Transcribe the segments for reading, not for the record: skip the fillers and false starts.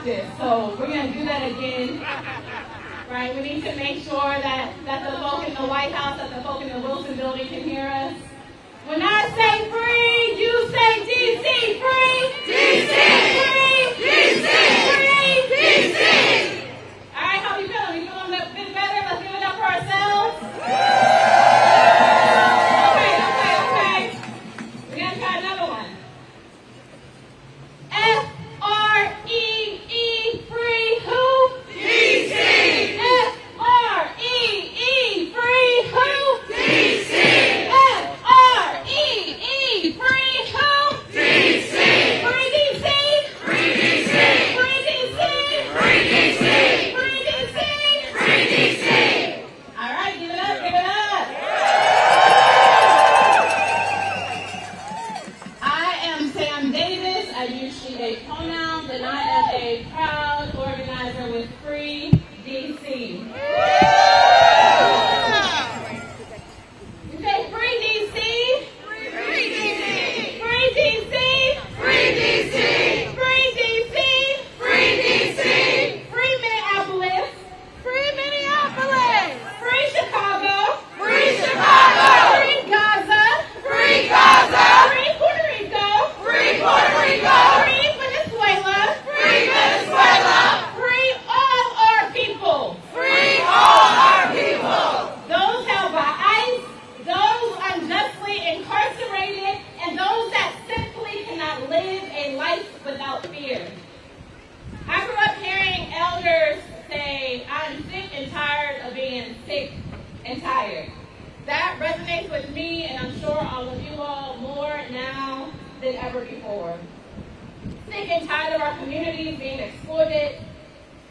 practice. So we're going to do that again. Right? We need to make sure that the folk in the White House, that the folk in the Wilson building can hear us. When I say free, you say DC. Free! DC! Free! DC! Free! DC! All right, how you feeling? You feeling a bit better? Let's give it up for ourselves. Okay. We're going to try another one. F-R-E-E, free who? DC! F-R-E-E, free who? DC! F-R-E-E, free who? DC! Free DC! Free DC! Free DC! Free DC! Free DC! Free DC! All right, give it up, give it up. I am Sam Davis. I use she, they pronouns, and I am a proud organizer with Free DC. You say Free DC? Free DC! Free DC! Free DC! Free DC! Free DC! Free Minneapolis! Free Minneapolis! Free Chicago! Free Chicago! Free Gaza! Free Gaza! Free Puerto Rico! Free Puerto Rico! Free Venezuela! Free Venezuela! Free all our people! Free all our people! Those held by ICE, those unjustly incarcerated, and those that simply cannot live a life without fear. I grew up hearing elders say, I'm sick and tired of being sick and tired. That resonates with me, and I'm sure all of you all more now than ever before. Sick and tired of our communities being exploited.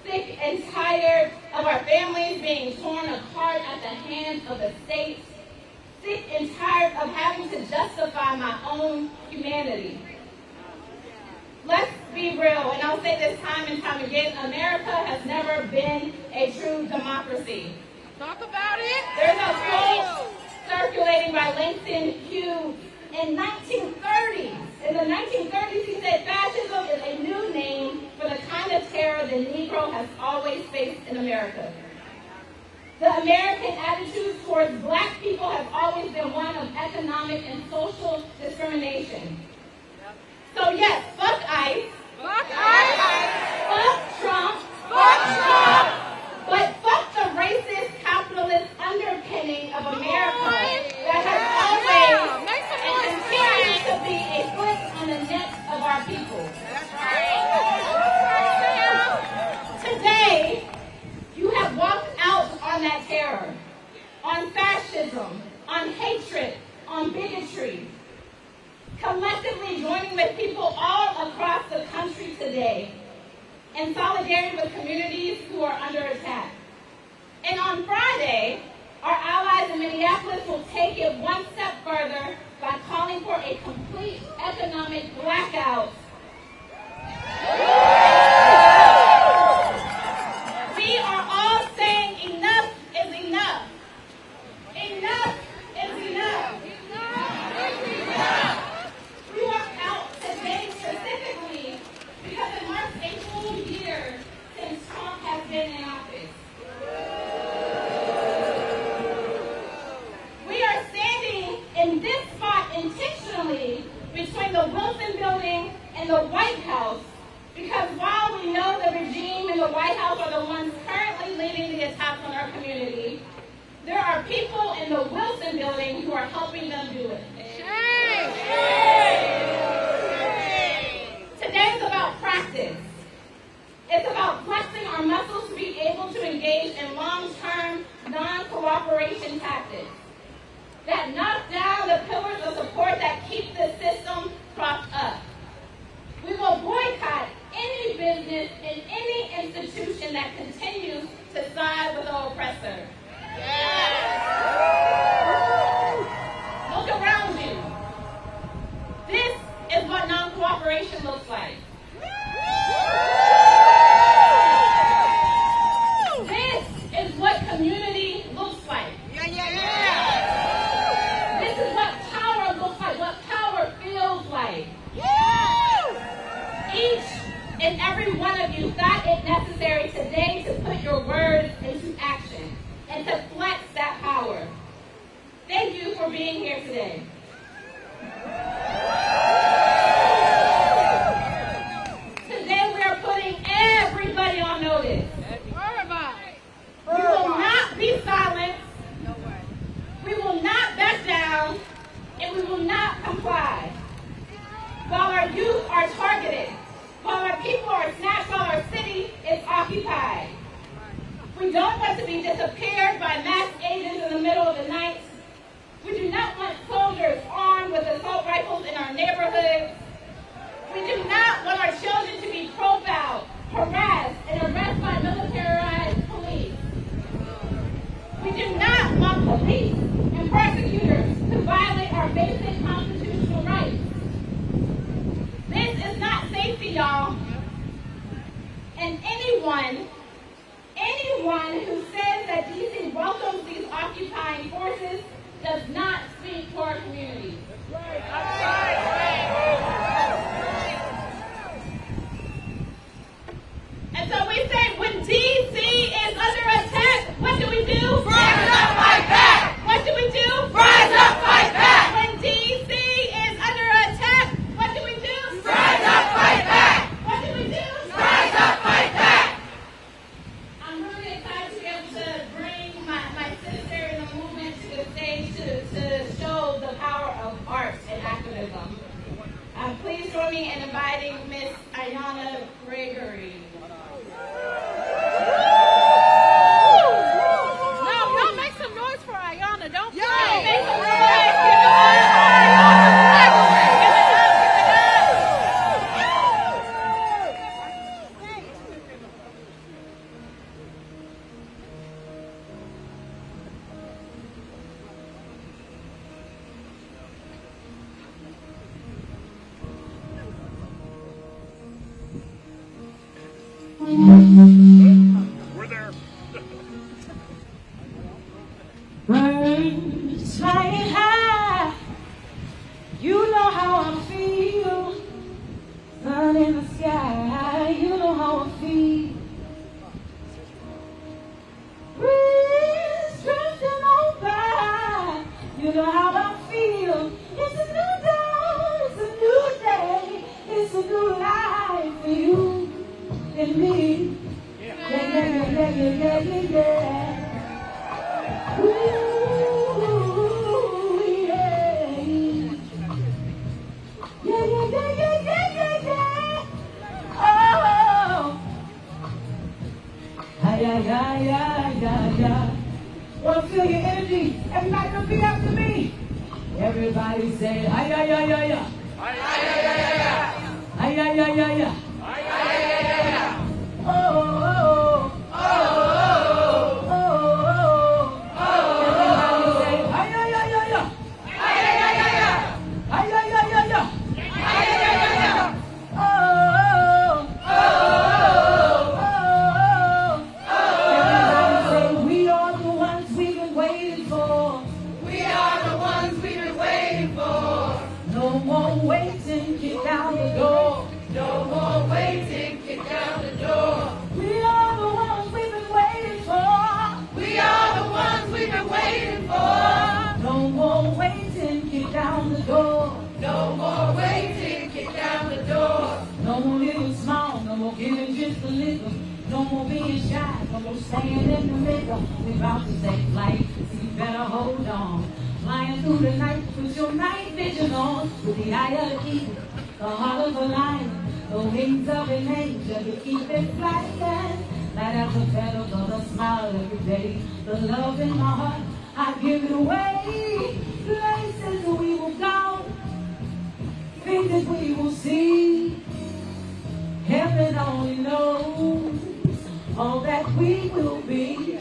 Sick and tired of our families being torn apart at the hands of the state. Sick and tired of having to justify my own humanity. Let's be real, and I'll say this time and time again, America has never been a true democracy. Talk about it. There's a quote circulating by Langston Hughes in 1930s. In the 1930s, he said, fascism is a new name for the kind of terror the Negro has always faced in America. The American attitude towards black people has always been one of economic and social discrimination. So yes, fuck ICE. Fuck ICE. Fuck Trump. Fuck Trump. But fuck the racist, capitalist underpinning of America that has always and continues to be a foot on the neck of our people. That's right. Today, you have walked out on that terror, on fascism, on hatred, on bigotry. Collectively joining with people all across the country today in solidarity with communities who are under attack. And on Friday, our allies in Minneapolis will take it one step further by calling for a complete economic blackout. We are all saying enough is enough. Enough is enough. We walked out today specifically because it marks a full year since Trump has been in office. We are standing in this spot intentionally between the Wilson building and the White House because while we know the regime and the White House are the ones currently leading the attacks on our community, there are people in the Wilson building who are helping them do it. Today is about practice. It's about flexing our muscles to be able to engage in long-term, non-cooperation tactics that knock down the pillars of support that keep the system propped up. We will boycott any business and any institution that continues to side with the oppressor. Look around you. This is what non-cooperation looks like. This is what community looks like. This is what power looks like, what power feels like. Each and every one of you for being here today. Today we are putting everybody on notice. We will not be silenced. We will not back down. And we will not comply. While our youth are targeted, while our people are snatched, while our city is occupied. We don't want to be disappeared by masked agents in the middle of the night. We do not want soldiers armed with assault rifles in our neighborhoods. We do not want our children to be profiled, harassed, and arrested by militarized police. We do not want police and prosecutors to violate our basic constitutional rights. This is not safety, y'all. And anyone who says that DC welcomes these occupying forces does not speak to our communities. And so we say, when DC is under attack, what do we do? Rise up, fight back! What do we do? Rise up, fight back! When DC is under attack, what do we do? Rise up, fight back! What do we do? Rise up, fight back! I'm really excited to be able to bring my sister in the movement to the stage to show the power of art and activism. Please join me in inviting Miss Ayana Gregory. Now, y'all make some noise for Ayana, don't you? Make some noise. We're there. Birds flying high, you know how I feel. Sun in the sky, you know how I feel. Breeze drifting on by, you know how I feel. It's a new dawn, it's a new day, it's a new life for you and me. Yeah. Ooh, yeah. Yeah. Oh. Yeah. Wanna feel your energy? Everybody repeat after me. Everybody say, yeah. Stand in the middle, we about to take flight, so you better hold on. Flying through the night, put your night vision on. With the eye of the eagle, the heart of a lion, the wings of an angel, you keep it flying. Light as a feather, but a smile every day. The love in my heart, I give it away. Places we will go, things that we will see. Heaven only knows all that we will be.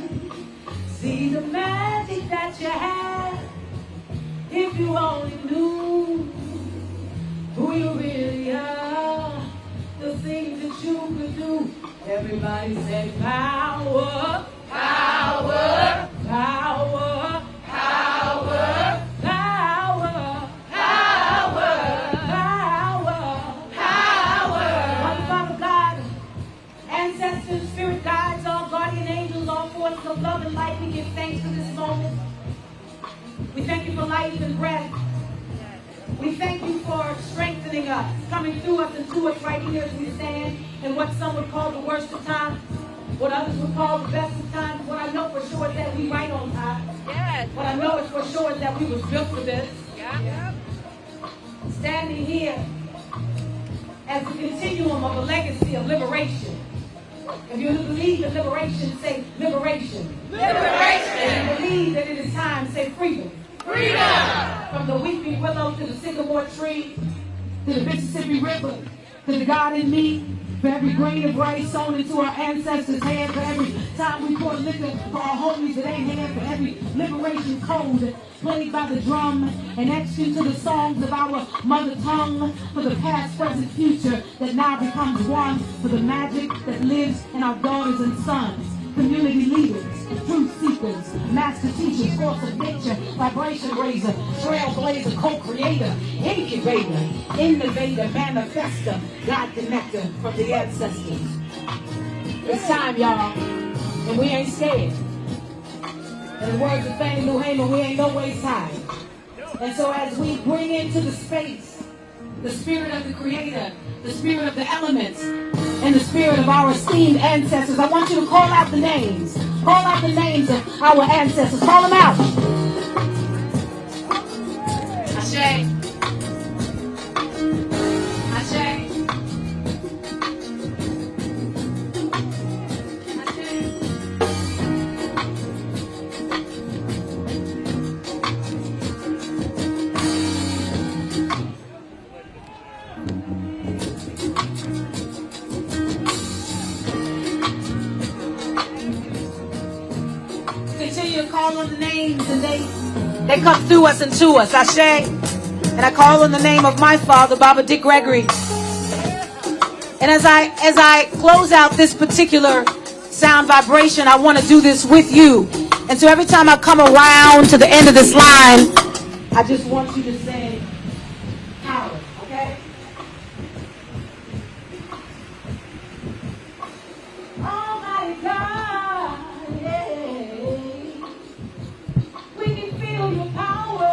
See the magic that you have. If you only knew who you really are, the things that you could do. Everybody say power, power, power, power, power, power, power, power. One Father God, ancestors, spirit guides, all guardian angels, all forces of love and light, we give thanks for this moment. We thank you for life. life and breath. We thank you for strengthening us, coming through us and to us right here as we stand in what some would call the worst of times, what others would call the best of times. What I know for sure is that we right on time. Yes. What I know is for sure is that we was built for this. Yeah. Standing here as a continuum of a legacy of liberation. If you believe in liberation, say liberation. Liberation. If you believe that it is time, say freedom. Freedom. From the weeping willow to the sycamore tree, to the Mississippi River, to the God in me, for every grain of rice sown into our ancestors' hand, for every time we pour liquor for our homies that ain't hand, for every liberation code played by the drum and etched into the songs of our mother tongue, for the past, present, future that now becomes one, for the magic that lives in our daughters and sons, community leaders, truth seekers, master teachers, force of nature, vibration raiser, trailblazer, co-creator, incubator, innovator, manifester, God connector from the ancestors. It's time, y'all, and we ain't scared. In the words of Fannie Lou Hamer, we ain't no waste time. And so as we bring into the space the spirit of the creator, the spirit of the elements, and the spirit of our esteemed ancestors, I want you to call out the names. Call out the names of our ancestors. Call them out. Ashe. Ashe. Continue to call on the names, and they come through us and to us. Ashe. And I call on the name of my father, Baba Dick Gregory. And as I close out this particular sound vibration, I want to do this with you. And so every time I come around to the end of this line, I just want you to say power, okay? Almighty God, yeah. We can feel your power.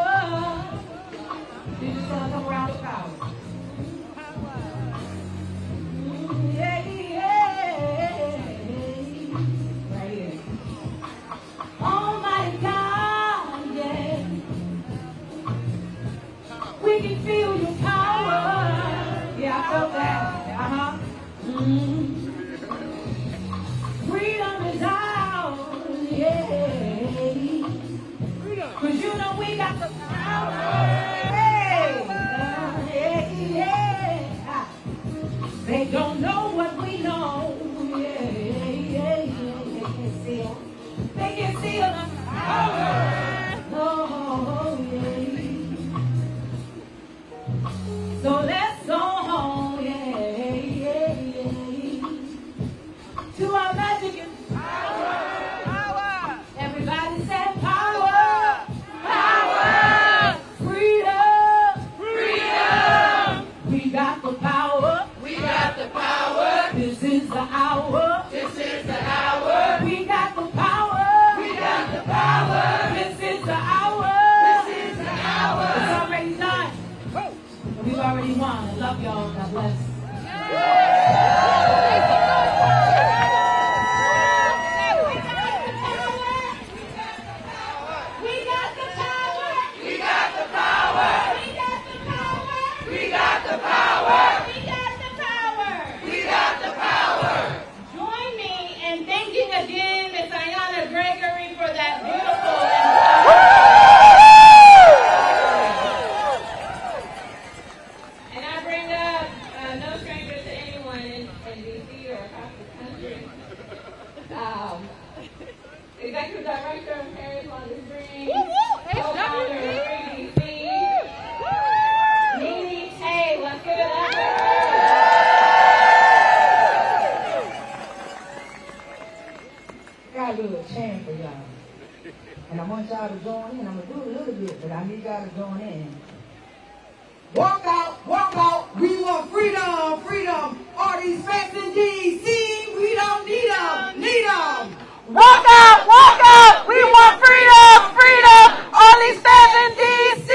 You just gonna come around with power. Yeah, yeah. Right here. Almighty God, yeah. We can feel your power. Yeah, I felt that. Freedom is out, yeah. Cause you know we got the power. Hey, yeah. They don't know what we know. Yeah. They can feel the power. Oh, yeah. So let's go home, yeah. To our magic and power. Everybody say power. Power. Freedom. We got the power. This is the hour. We got the power. This is the hour. It's already done. We've already won. I love y'all. God bless. Join me in thanking again Miss Ayanna Gregory for that beautiful and I bring up no stranger to anyone in DC or across the country. Executive Director of Paris on the Screen, co-founder of Free DC, Nene Tay. Let's give it up for her. Got a little chant for y'all. And I want y'all to join in. I'm going to do a little bit, but I need y'all to join in. Walk out. We want freedom. All these facts in D.C., we don't need them. Walk out. We want freedom. All these fans in DC.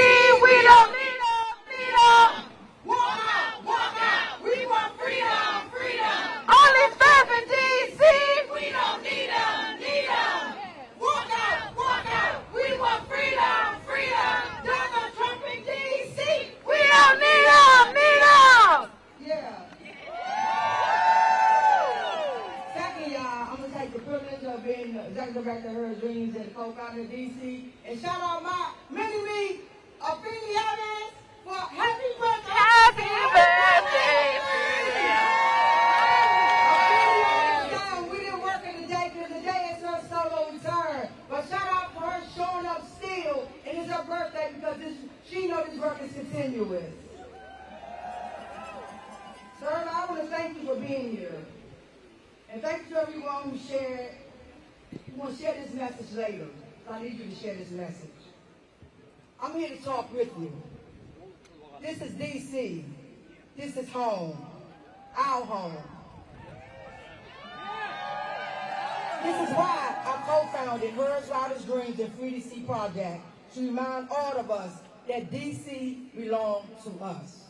down in D.C. And shout out my mini-me, Afeni Evans, for happy birthday. Happy birthday We didn't work in the day because the day is her solo return. But shout out for her showing up still. And it's her birthday because she knows this work is continuous. Sir, I want to thank you for being here. And thank you to everyone who shared. You want to share this message later. So I need you to share this message. I'm here to talk with you. This is D.C. This is home. Our home. This is why I co-founded Hers, Riders, Dreams, and Free D.C. Project to remind all of us that D.C. belongs to us.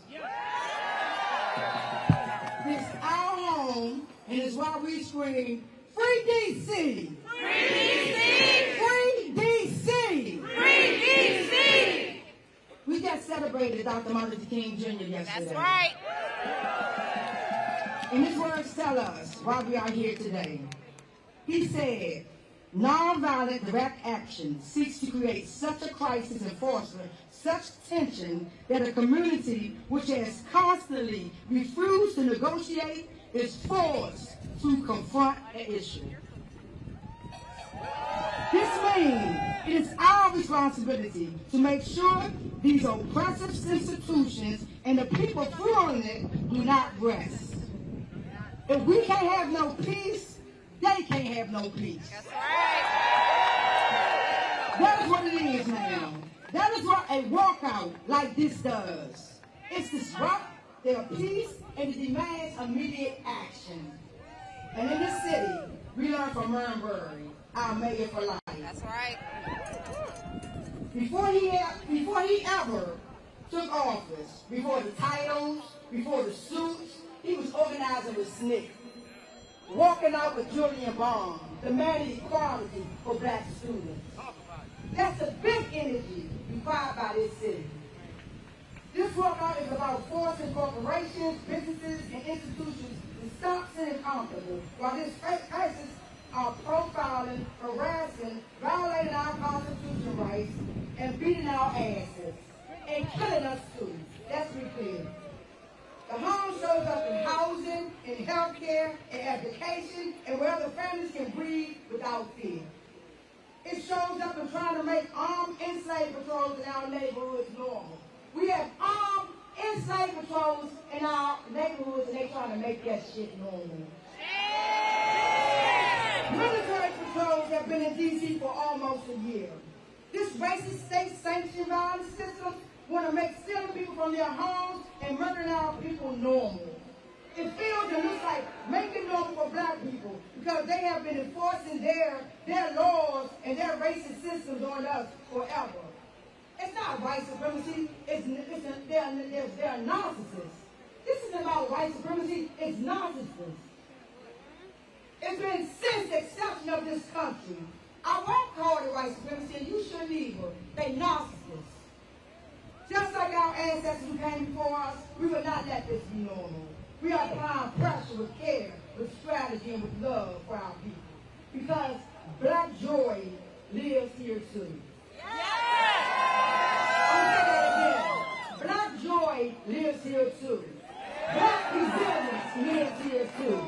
This is our home, and it's why we scream, Free D.C. Free D.C. Free D.C. Free D.C. We just celebrated Dr. Martin Luther King Jr. yesterday. That's right. And his words tell us why we are here today. He said, nonviolent direct action seeks to create such a crisis and foster such tension that a community which has constantly refused to negotiate is forced to confront an issue. This means it is our responsibility to make sure these oppressive institutions and the people fueling it do not rest. If we can't have no peace, they can't have no peace. That's right. That is what it is now. That is what a walkout like this does. It's disrupt their peace and it demands immediate action. And in this city, we learn from Murnbury, our mayor for life. That's right. Before he ever took office, before the titles, before the suits, he was organizing with SNCC. Walking out with Julian Bond, demanding equality for black students. That's the big energy required by this city. This walkout is about forcing corporations, businesses, and institutions to stop sitting comfortable while this crisis are profiling, harassing, violating our constitutional rights, and beating our asses, and killing us too. Let's be clear. The home shows up in housing, in healthcare, in education, and where the families can breathe without fear. It shows up in trying to make armed enslaved patrols in our neighborhoods normal. We have armed enslaved patrols in our neighborhoods, and they're trying to make that shit normal. Military patrols have been in D.C. for almost a year. This racist state-sanctioned violence system want to make stealing people from their homes and murdering our people normal. It feels and looks like making normal for black people because they have been enforcing their laws and their racist systems on us forever. It's not white supremacy, they're narcissists. This isn't about white supremacy, it's narcissists. It's been since the exception of this country. I won't call it white supremacy, and you shouldn't either. They narcissists. Just like our ancestors who came before us, we will not let this be normal. We are applying pressure with care, with strategy, and with love for our people. Because black joy lives here too. I'll say that again. Black joy lives here too. Black resilience lives here too.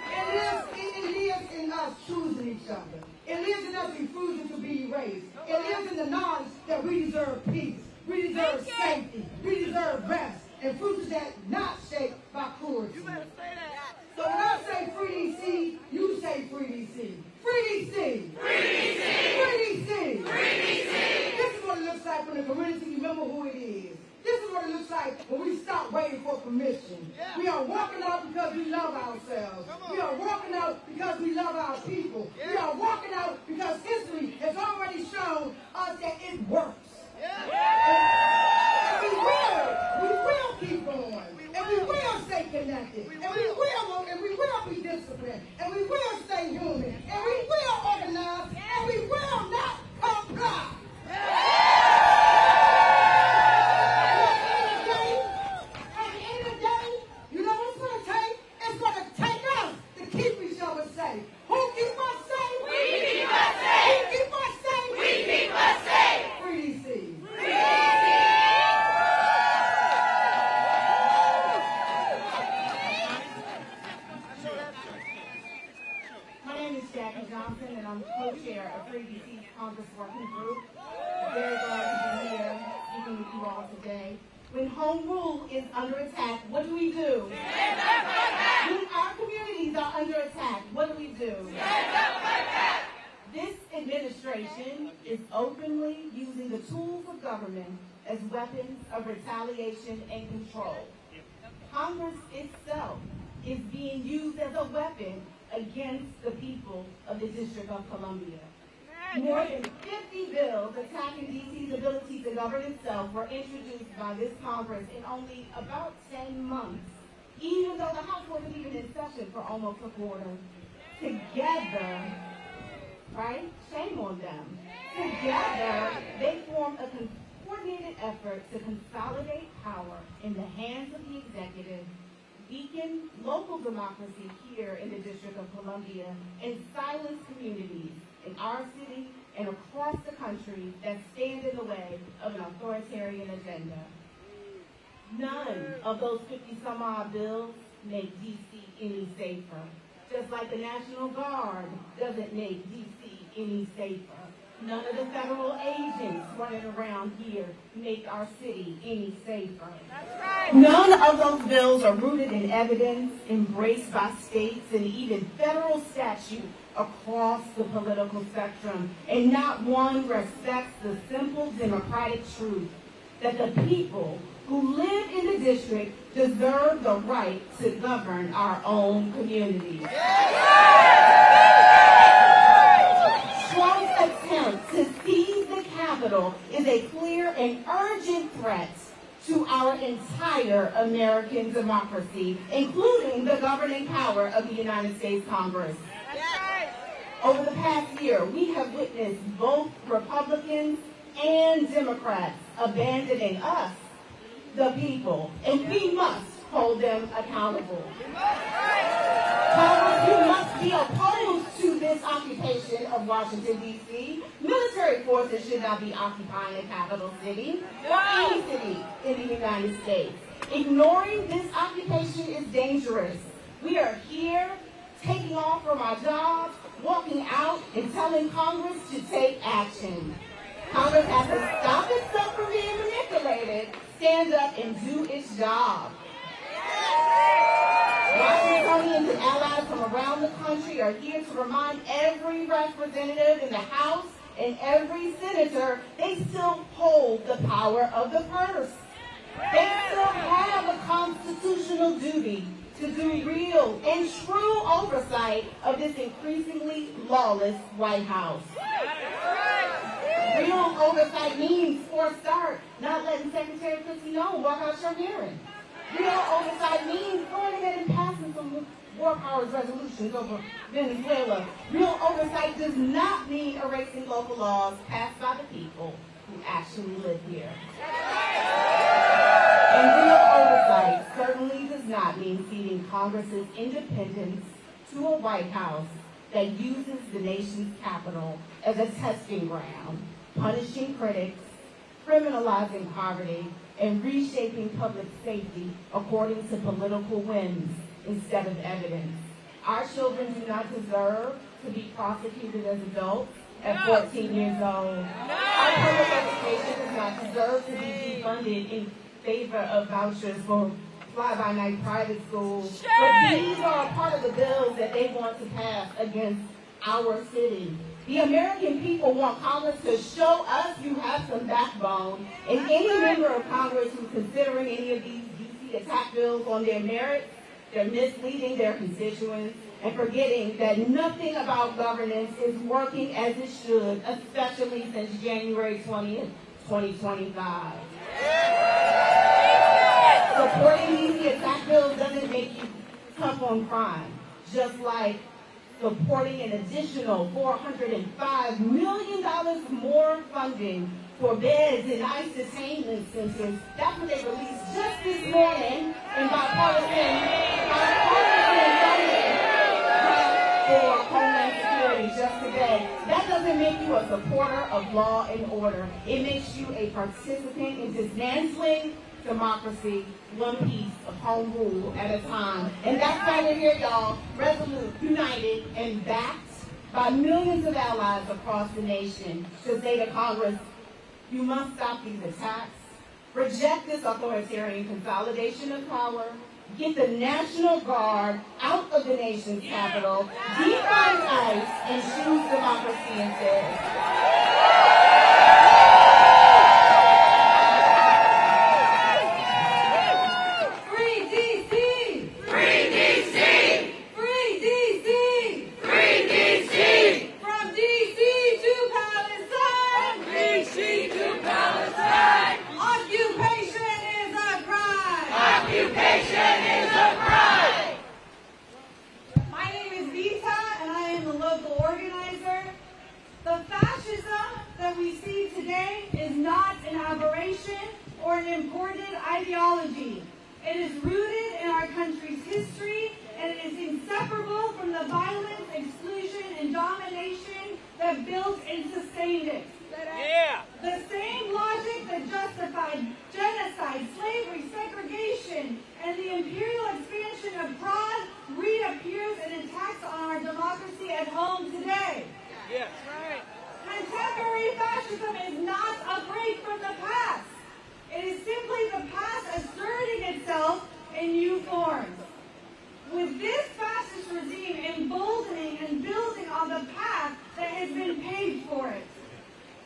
It lives in us choosing each other. It lives in us refusing to be erased. It lives in the knowledge that we deserve peace. We deserve safety. We deserve rest. And futures that not shaped by cruelty. You better say that. So when I say free D.C., you say free D.C. Free D.C. Free D.C. Free D.C. Free D.C. This is what it looks like when the community remember who it is. This is what it looks like when we stop waiting for permission. Yeah. We are walking out because we love ourselves. We are walking out because we love our people. Yeah. We are walking out because history has already shown us that it works. Yeah. And we will keep going. And we will stay connected. And we will be disciplined. And we will stay human. And we will organize. And we will not comply. Who keep us safe? We keep us safe. Who keep us safe? When home rule is under attack, what do we do? Stand up like that. When our communities are under attack, what do we do? Stand up like that. This administration is openly using the tools of government as weapons of retaliation and control. Congress itself is being used as a weapon against the people of the District of Columbia. More than 50 bills attacking D.C.'s ability to govern itself were introduced by this Congress in only about 10 months, even though the House wasn't even in session for almost a quarter. Together, right? Shame on them. Together, they formed a coordinated effort to consolidate power in the hands of the executive, weaken local democracy here in the District of Columbia, and silence communities in our city and across the country that stand in the way of an authoritarian agenda. None of those 50-some-odd bills make D.C. any safer, just like the National Guard doesn't make D.C. any safer. None of the federal agents running around here make our city any safer. That's right. None of those bills are rooted in evidence embraced by states and even federal statute across the political spectrum, and not one respects the simple democratic truth that the people who live in the district deserve the right to govern our own communities. Trump's attempt to seize the Capitol is a clear and urgent threat to our entire American democracy, including the governing power of the United States Congress. Over the past year, we have witnessed both Republicans and Democrats abandoning us, the people, and we must hold them accountable. Congress, you must be opposed to this occupation of Washington, D.C. Military forces should not be occupying the capital city or any city in the United States. Ignoring this occupation is dangerous. We are here taking off from our jobs, walking out and telling Congress to take action. Congress has to stop itself from being manipulated, stand up and do its job. Washingtonians and allies from around the country are here to remind every representative in the House and every senator they still hold the power of the purse. They still have a constitutional duty to do real and true oversight of this increasingly lawless White House. Real oversight means, for a start, not letting Secretary Christie know walk out your hearing. Real oversight means going ahead and passing some war powers resolutions over Venezuela. Real oversight does not mean erasing local laws passed by the people who actually live here. And real oversight certainly does not mean ceding Congress's independence to a White House that uses the nation's capital as a testing ground, punishing critics, criminalizing poverty, and reshaping public safety according to political whims instead of evidence. Our children do not deserve to be prosecuted as adults at 14 years old. Our public education does not deserve to be defunded in favor of vouchers for fly-by-night private schools. But these are a part of the bills that they want to pass against our city. The American people want Congress to show us you have some backbone, and any member of Congress who's considering any of these DC attack bills on their merits, they're misleading their constituents and forgetting that nothing about governance is working as it should, especially since January 20th, 2025. Supporting these attack bills doesn't make you tough on crime, just like supporting an additional $405 million more funding for beds in ICE detainment centers. That's what they released just this morning in bipartisan funding for Homeland Security just today. That doesn't make you a supporter of law and order. It makes you a participant in dismantling democracy, one piece of home rule at a time. And that's why we're here, y'all, resolute, united, and backed by millions of allies across the nation to say to Congress, you must stop these attacks, reject this authoritarian consolidation of power, get the National Guard out of the nation's capital, defund ICE, and choose democracy instead. The fascism that we see today is not an aberration or an imported ideology. It is rooted in our country's history, and it is inseparable from the violence, exclusion, and domination that built and sustained it. Yeah. The same logic that justified genocide, slavery, segregation, and the imperial expansion of Prague reappears in attacks on our democracy at home today. Yes. Right. Contemporary fascism is not a break from the past. It is simply the past asserting itself in new forms. With this fascist regime emboldening and building on the path that has been paved for it.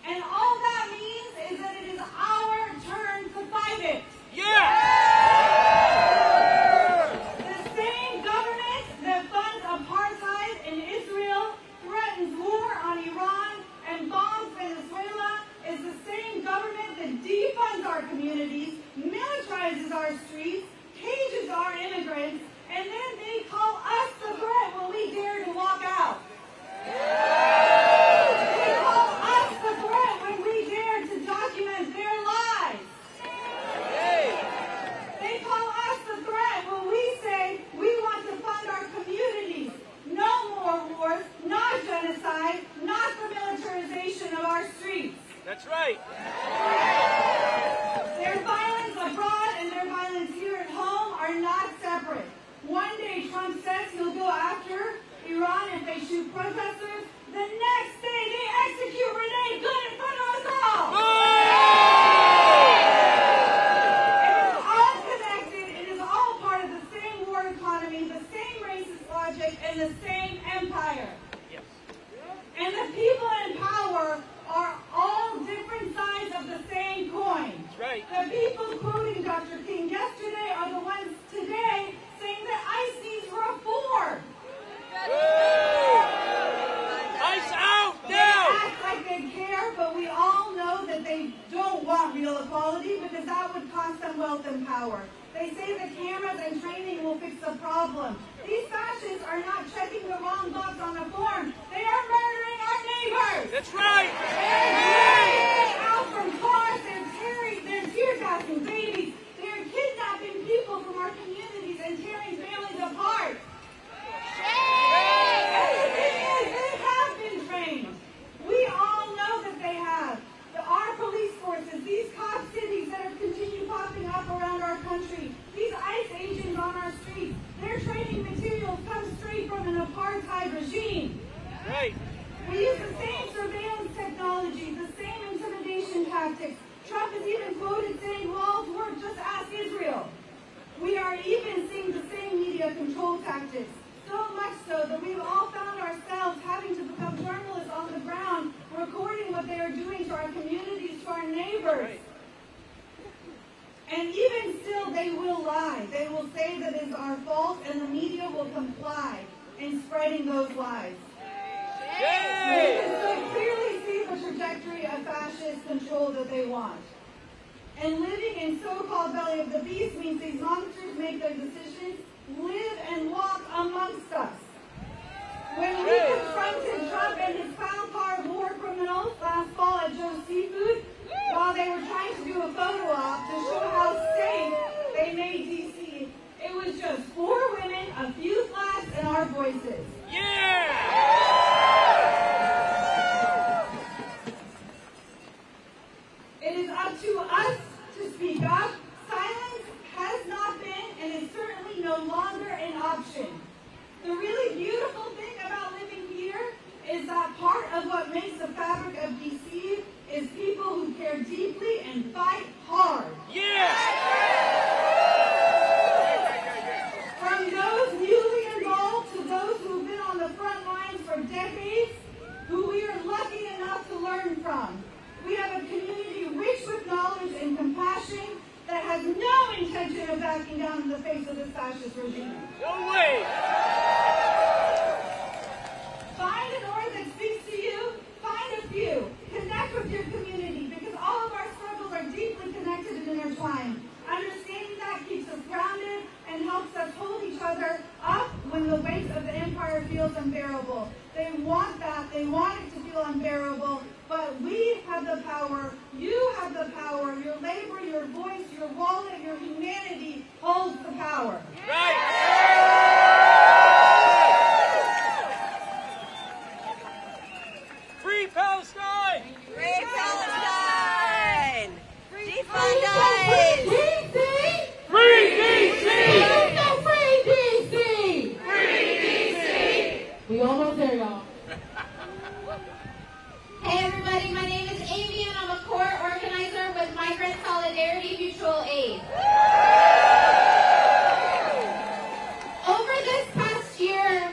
And all that means is that it is our turn to fight it. Yeah. The same government that funds apartheid in Israel, threatens war on Iran, and bombs Venezuela is the same government that defunds our communities, militarizes our streets, cages our immigrants, and then they call us the threat when we dare to walk out. They call us the threat when we dare to document their lies. They call us the threat when we say we want to fund our communities. No more wars, not genocide, not the militarization of our streets. That's right. Their violence abroad and their violence here at home are not separate. One day Trump says he'll go after Iran if they shoot protesters. The next day they execute Renee Good in front of us all. It is all connected. It is all part of the same war economy, the same racist logic, and the same empire. Yes. And the people in power are all different sides of the same coin. That's right. The people quoting Dr. King yesterday are the ones today saying that ICE needs reform. Ice out They now. act like they care, but we all know that they don't want real equality because that would cost them wealth and power. They say the cameras and training will fix the problem. These fascists are not checking the wrong box on a form. They are murdering our neighbors. That's right. They're out from cars. They're tear gassing babies. They're kidnapping people from our communities and tearing families apart. And the thing is, they have been trained. We all know that they have. Our police forces, these cop cities that have continued popping up around our country, these ICE agents on our streets, their training materials come straight from an apartheid regime. Right. We use the same surveillance technology, the same intimidation tactics. Trump is even quoted saying walls work, just ask Israel. We are even seeing the same media control tactics. So much so that we've all found ourselves having to become journalists on the ground, recording what they are doing to our communities, to our neighbors. Right. And even still, they will lie. They will say that it is our fault, and the media will comply in spreading those lies. We Yay. can so clearly see the trajectory of fascist control that they want. And living in so-called belly of the beast means these monsters make their decisions, live and walk amongst us. When we confronted Trump and his foul car of war criminals last fall at Joe's Seafood, while they were trying to do a photo op to show how safe they made D.C., it was just 4 women, a few flags, and our voices. Yeah. It is up to us to speak up. Silence has not been and is certainly no longer an option. The really beautiful thing about living here is that part of what makes the fabric of DC is people who care deeply and fight hard. Yeah. backing down in the face of this fascist regime. No way! Find an org that speaks to you. Find a few. Connect with your community because all of our struggles are deeply connected and intertwined. Understanding that keeps us grounded and helps us hold each other up when the weight of the empire feels unbearable. They want that. They want it to feel unbearable. But we have the power. You have the power. Your labor, your voice, your wallet, your humanity holds the power. Right! Free Palestine! Free Palestine! Defund ICE! Free DC! Free DC! Free DC! We almost there, y'all. Hey everybody, my name is Amy and I'm a core organizer with Migrant Solidarity Mutual Aid. Over this past year,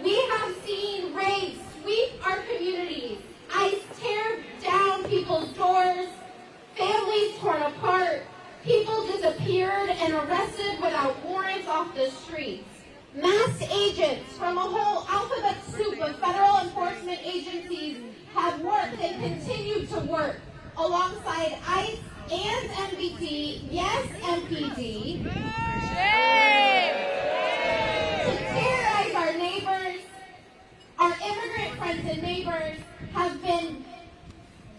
we have seen raids sweep our communities. ICE tear down people's doors, families torn apart, people disappeared and arrested without warrants off the streets. Masked agents from a whole alphabet soup of federal enforcement agencies have worked and continue to work alongside ICE and MPD, yes, MPD, to terrorize our neighbors. Our immigrant friends and neighbors have been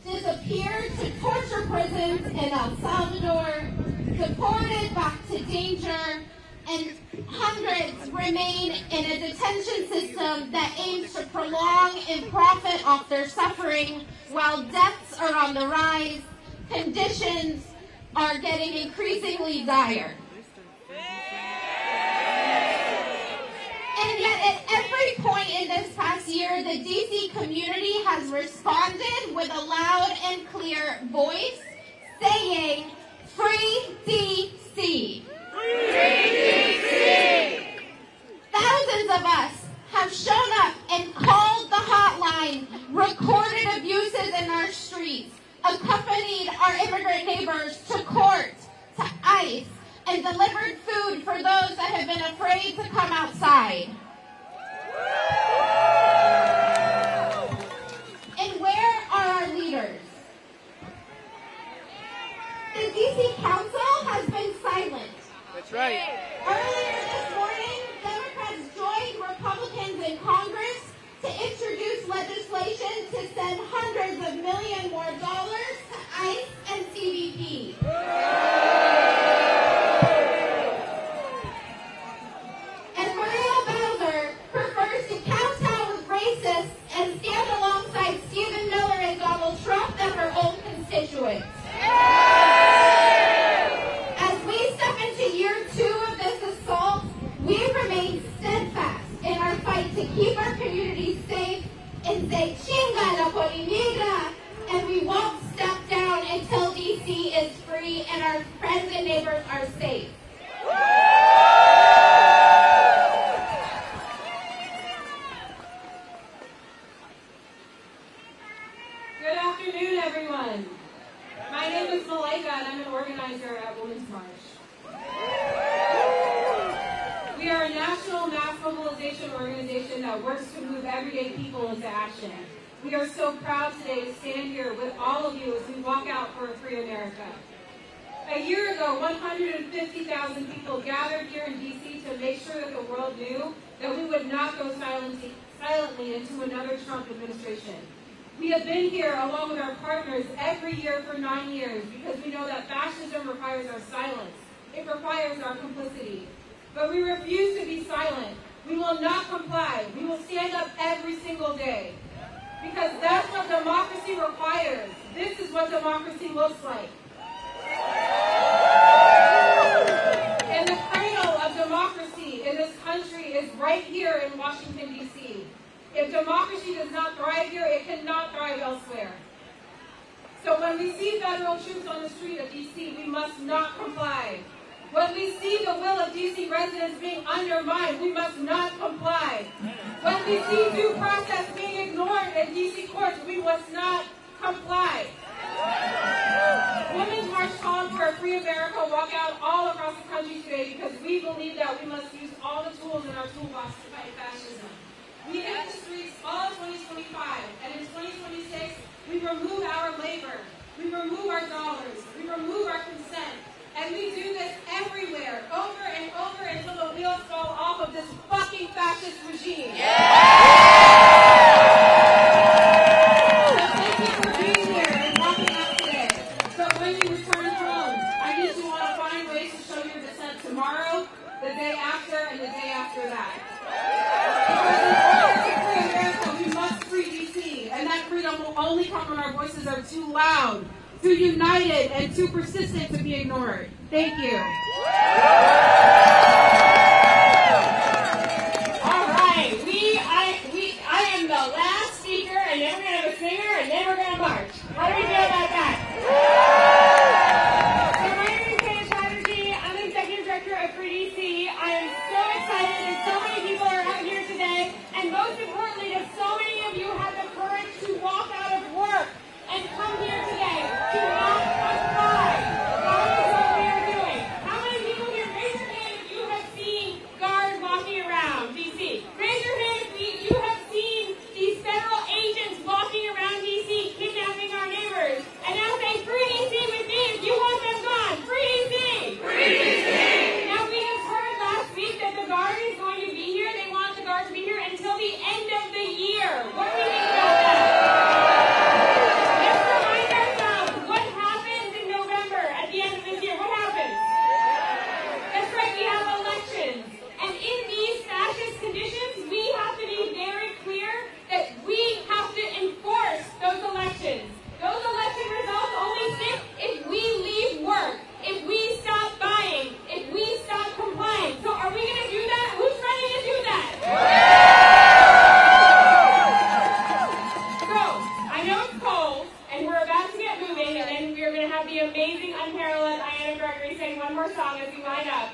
disappeared to torture prisons in El Salvador, deported back to danger, and hundreds remain in a detention system that aims to prolong and profit off their suffering while deaths are on the rise. Conditions are getting increasingly dire. And yet at every point in this past year, the DC community has responded with a loud and clear voice saying, "Free DC." Thousands of us have shown up and called the hotline, recorded abuses in our streets, accompanied our immigrant neighbors to court, to ICE, and delivered food for those that have been afraid to come outside. And where are our leaders? The DC Council has been silent. That's right. Earlier this morning, Democrats joined Republicans in Congress to introduce legislation to send hundreds of million more dollars to ICE and CBP. And Maria Bowser prefers to kowtow with racists and stand alongside Stephen Miller and Donald Trump than her own constituents. As we step into year 2 of this assault, we remain steadfast in our fight to keep our communities safe and say, "Chinga la polimigra," and we won't step down until DC is free and our friends and neighbors are safe. Good afternoon, everyone. My name is Malika, and I'm an organizer at Women's March. We are a national mass mobilization organization that works to move everyday people into action. We are so proud today to stand here with all of you as we walk out for a free America. A year ago, 150,000 people gathered here in DC to make sure that the world knew that we would not go silently into another Trump administration. We have been here along with our partners every year for 9 years because we know that fascism requires our silence. It requires our complicity. But we refuse to be silent. We will not comply. We will stand up every single day. Because that's what democracy requires. This is what democracy looks like. And the cradle of democracy in this country is right here in Washington, D.C. If democracy does not thrive here, it cannot thrive elsewhere. So when we see federal troops on the street of D.C., we must not comply. When we see the will of D.C. residents being undermined, we must not comply. When we see due process being ignored in D.C. courts, we must not comply. Women's March called for a Free America walkout all across the country today because we believe that we must use all the tools in our toolbox to fight fascism. We hit the streets all of 2025, and in 2026, we remove our labor, we remove our dollars, we remove our consent, and we do this everywhere, over and over until the wheels fall off of this fucking fascist regime. So thank you for being here and walking out today. But when you return home, I need you all to find ways to show your dissent tomorrow, the day after, and the day after that. We must free DC, and that freedom will only come when our voices are too loud, too united, and too persistent to be ignored. Thank you. All right, I am the last speaker, and then we're gonna have a singer, and then we're gonna march. How do we feel about that? So my name is Kate Chatterjee. I'm the executive director of Free DC. I am so excited that so many people are out here today, and most importantly, that so many of you have the courage to walk out of work and come here today to walk a flag. That is what we are doing. How many people here, raise your hand if you have seen guards walking around DC. Raise your hand if you have seen these federal agents walking around DC kidnapping our neighbors. And now say, Free DC with me if you want them gone. Free DC! Free DC! Now we have heard last week that the guard is going to be here. They want the guard to be here until the end of the year. What do we think about that? Let's remind ourselves, what happens in November at the end of this year? What happens? That's right, we have elections. And in these fascist conditions, we have to be very clear that we have to enforce those elections. Those election results only stick if we leave work, if we stop buying, if we stop complying. So are we going to do that? Who's ready to do that? So, I know it's cold, and we're about to get moving, and then we're going to have the amazing, unparalleled Diana Gregory sing one more song as we line up.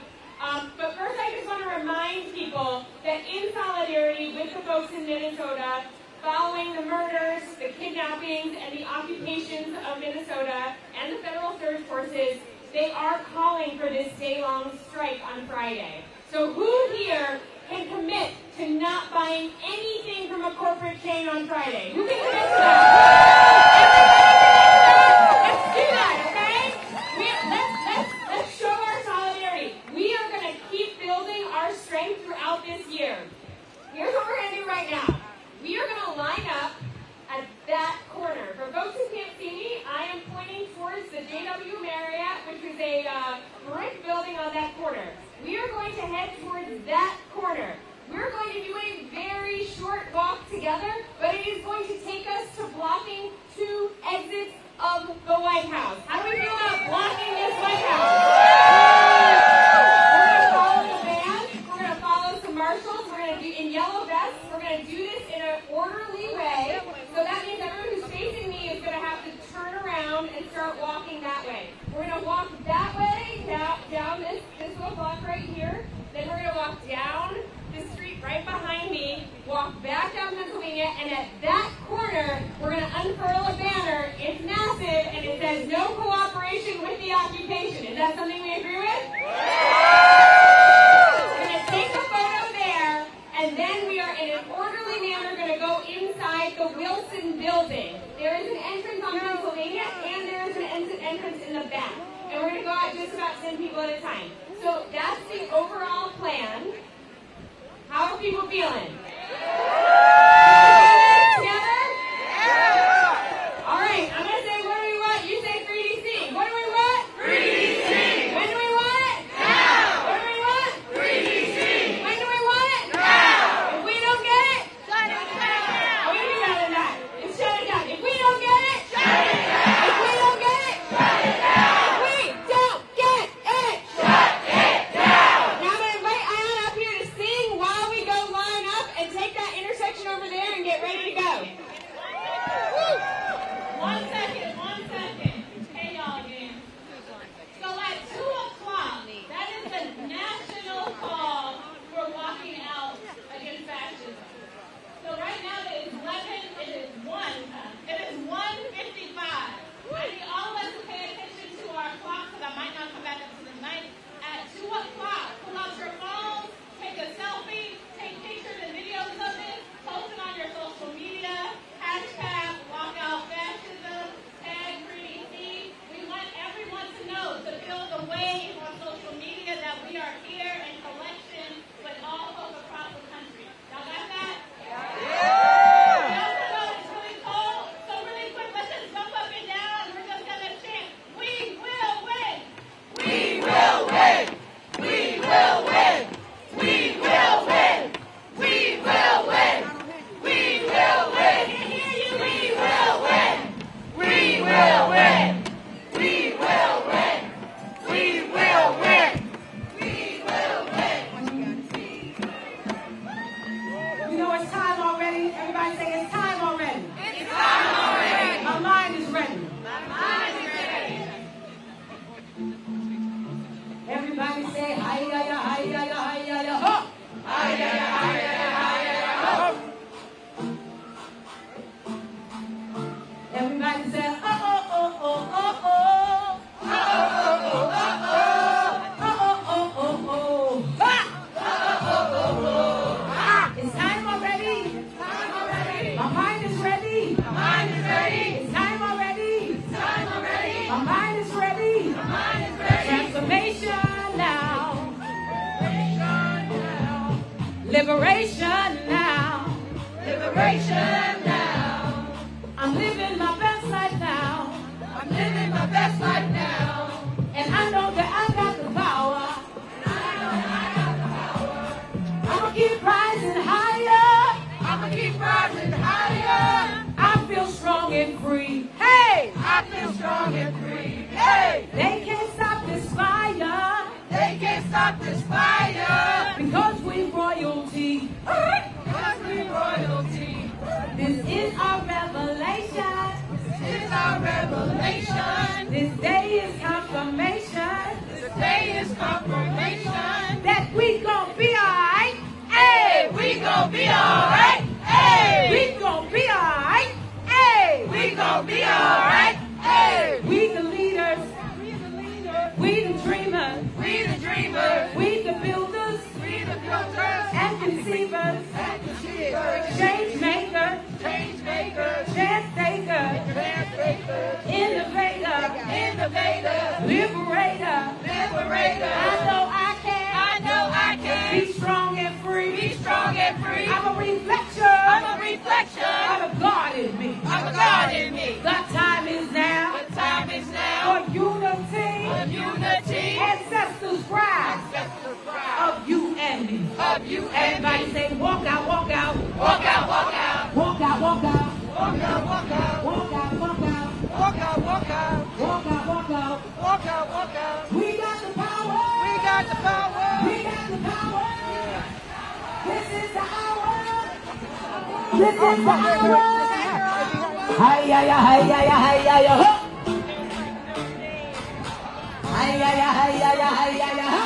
But first, I just want to remind people that in solidarity with the folks in Minnesota, following the murders, the kidnappings, and the occupations of Minnesota and the federal surge forces, they are calling for this day-long strike on Friday. So who here can commit to not buying anything from a corporate chain on Friday? Who can commit to that? Let's do that, okay? Let's show our solidarity. We are going to keep building our strength throughout this year. Here's what we're going to do right now. We are going to line up at that corner. For folks who can't see me, I am pointing towards the JW Marriott, which is a brick building on that corner. We are going to head towards that corner. We're going to do a very short walk together, but it is going to take us to blocking 2 exits of the White House. How do we feel about blocking this White House? We're going to follow the band. We're going to follow some marshals. We're going to do in yellow vests. We're going to do this in an orderly way. So that means everyone who's facing me is going to have to turn around and start walking that way. We're going to walk that way, down this little block right here. Then we're going to walk down the street right behind me, walk back down Pennsylvania, and at that corner, we're going to unfurl a banner. It's massive, and it says, "No cooperation with the occupation." Is that something we agree with? We're going to take a photo there, and then we are, in an orderly manner, going to go inside the Wilson building. There is an entrance on Pennsylvania, and there is an entrance in the back. And we're going to go out just about 10 people at a time. So that's the overall plan. How are people feeling? Together? Yeah! All right, I'm going to say, what do we want? You say Free DC. What do we want? Free DC. When do we want it? Now. What do we want? Free DC. When do we want it? Now. If we don't get it? Shut it down. We do better than that. It's shut it down. If we don't get it? Shut it down. If we don't get it? Shut it down. If we don't get it? Shut it down. Now I'm going to invite Ayan up here to sing while we go line up and take that intersection over Everybody say, oh, oh, oh, oh, oh, oh. Oh, oh, oh, oh, oh. Oh, oh, oh, oh, oh. Ha! Oh, oh, oh, oh. Ah! It's time already. It's time already. My mind is ready. My mind is ready. It's time already. It's time already. My mind is ready. My mind is ready. Transformation now. Liberation now. Liberation now. I'm living my best life now. I'm living my best life now. And I know that I got the power. And I know that I got the power. I'ma keep rising higher. I'ma keep rising higher. I feel strong and free. Hey! I feel strong and free. Hey! They can't stop this fire. They can't stop this fire. Because we royalty. Because we royalty. This is our revelation. This is our revelation. This day is confirmation. This day is confirmation. That we gon' be alright. Hey, we gon' be alright. Hey, we gon' be alright. Hey, we gon' be alright. Hey, we the leaders. We the dreamers. We the dreamers. We the builders. We the builders. And conceivers. And conceivers. Change makers. Change makers. Chance takers. Chance takers. Innovator. Innovator. Liberator. Liberator. I know I can. I know I can. Be strong and free. Be strong and free. I'm a reflection. I'm a reflection. I'm a God in me. I'm a God in me. The time is now. The time is now. For unity. For unity. Ancestors cry. Ancestors cry. Of you and me. Of you and me. Everybody say walk out, walk out. Walk out, walk out. Walk out, walk out. Walk out, walk out. Walk out, walk out. Walk out, walk out. Walk out, walk out. Walk out, walk out. We got the power. We got the power. We got the power. This is the hour. This is the hour. Hi-ya, ya, hi-ya, ya, hi-ya, ya, ho. Hi-ya, ya, hi-ya, ya, hi-ya, ya, ha.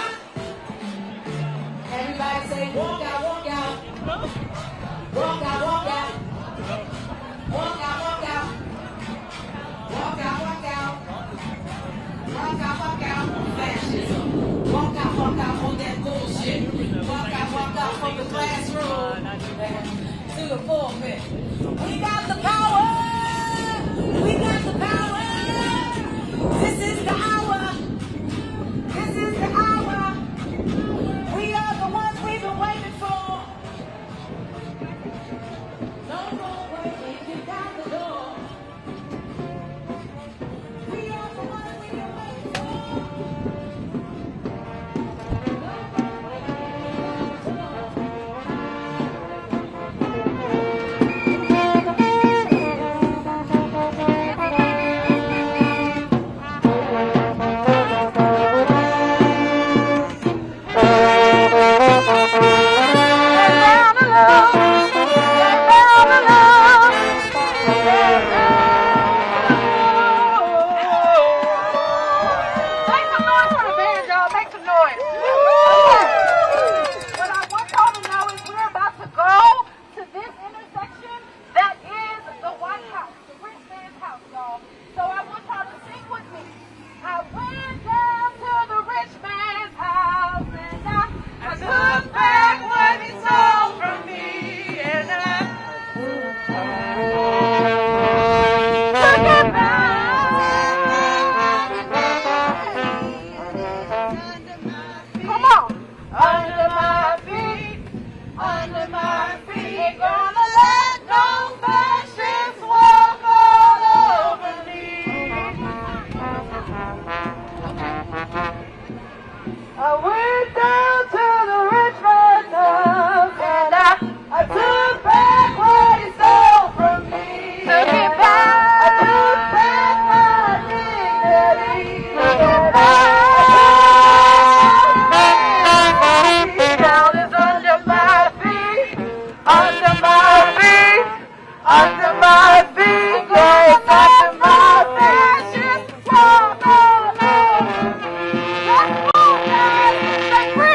Everybody say walk out, walk out. Walk out, walk out. Walk out, walk out. Walk out, walk out. Walk out, walk out on fascism. Walk out on that bullshit. Walk out from the classroom to the pulpit. We got the power. We got the power. This is the hour. This is the hour. We are the ones we've been waiting for. No more waiting, get out the door. We are the ones we've been waiting for. Break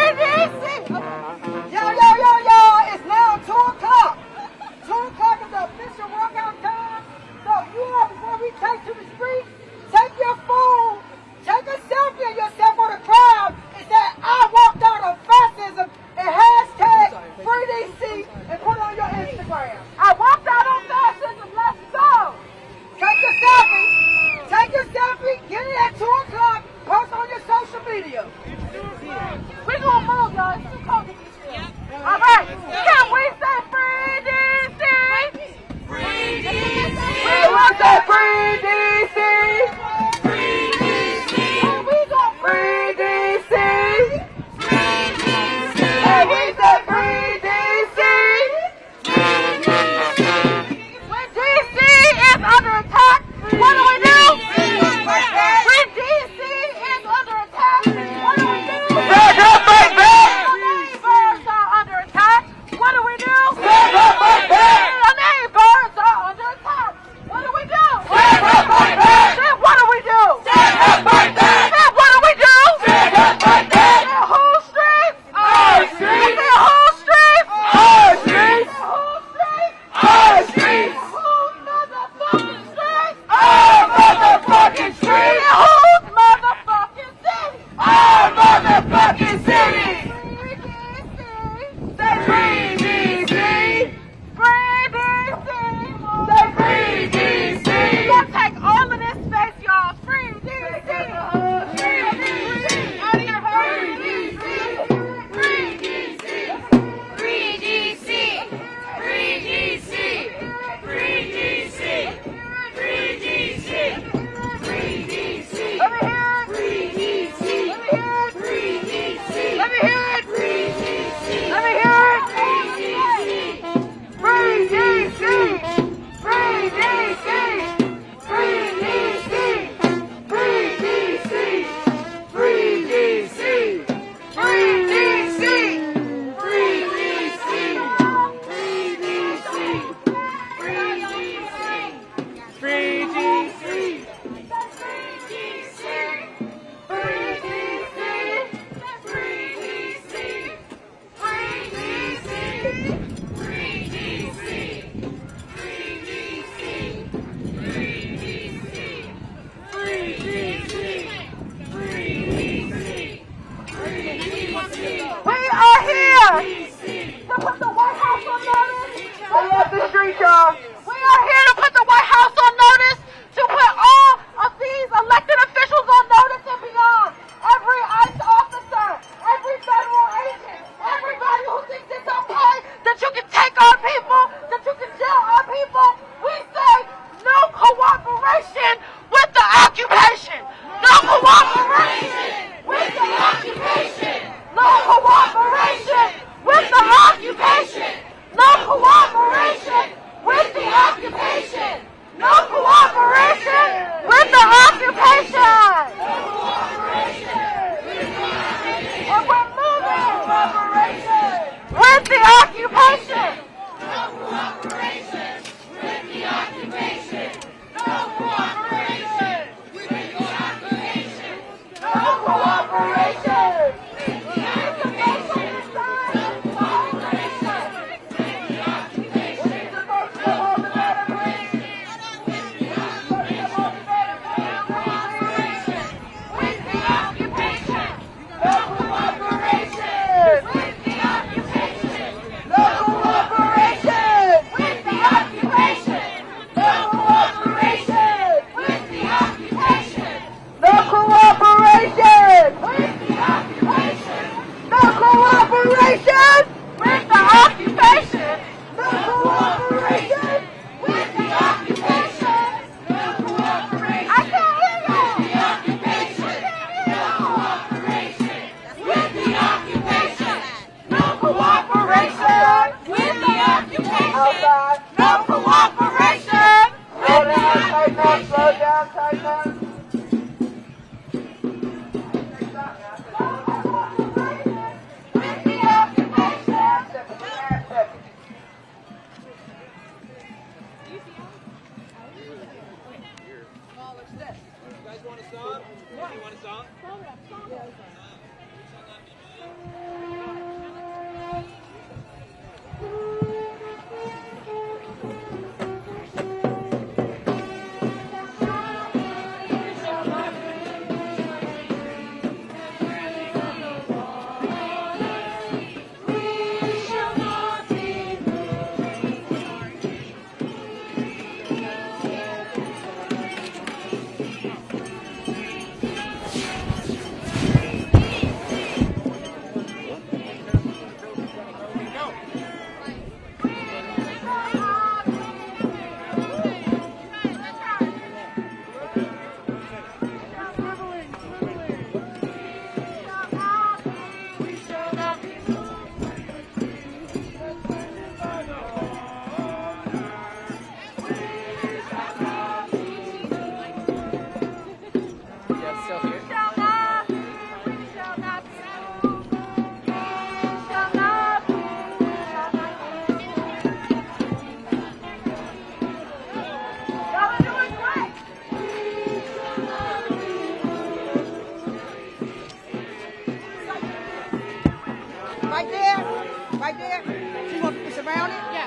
there? She wants to be surrounded? Yeah.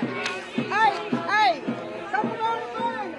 Hey, come on and join me.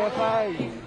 Cafe.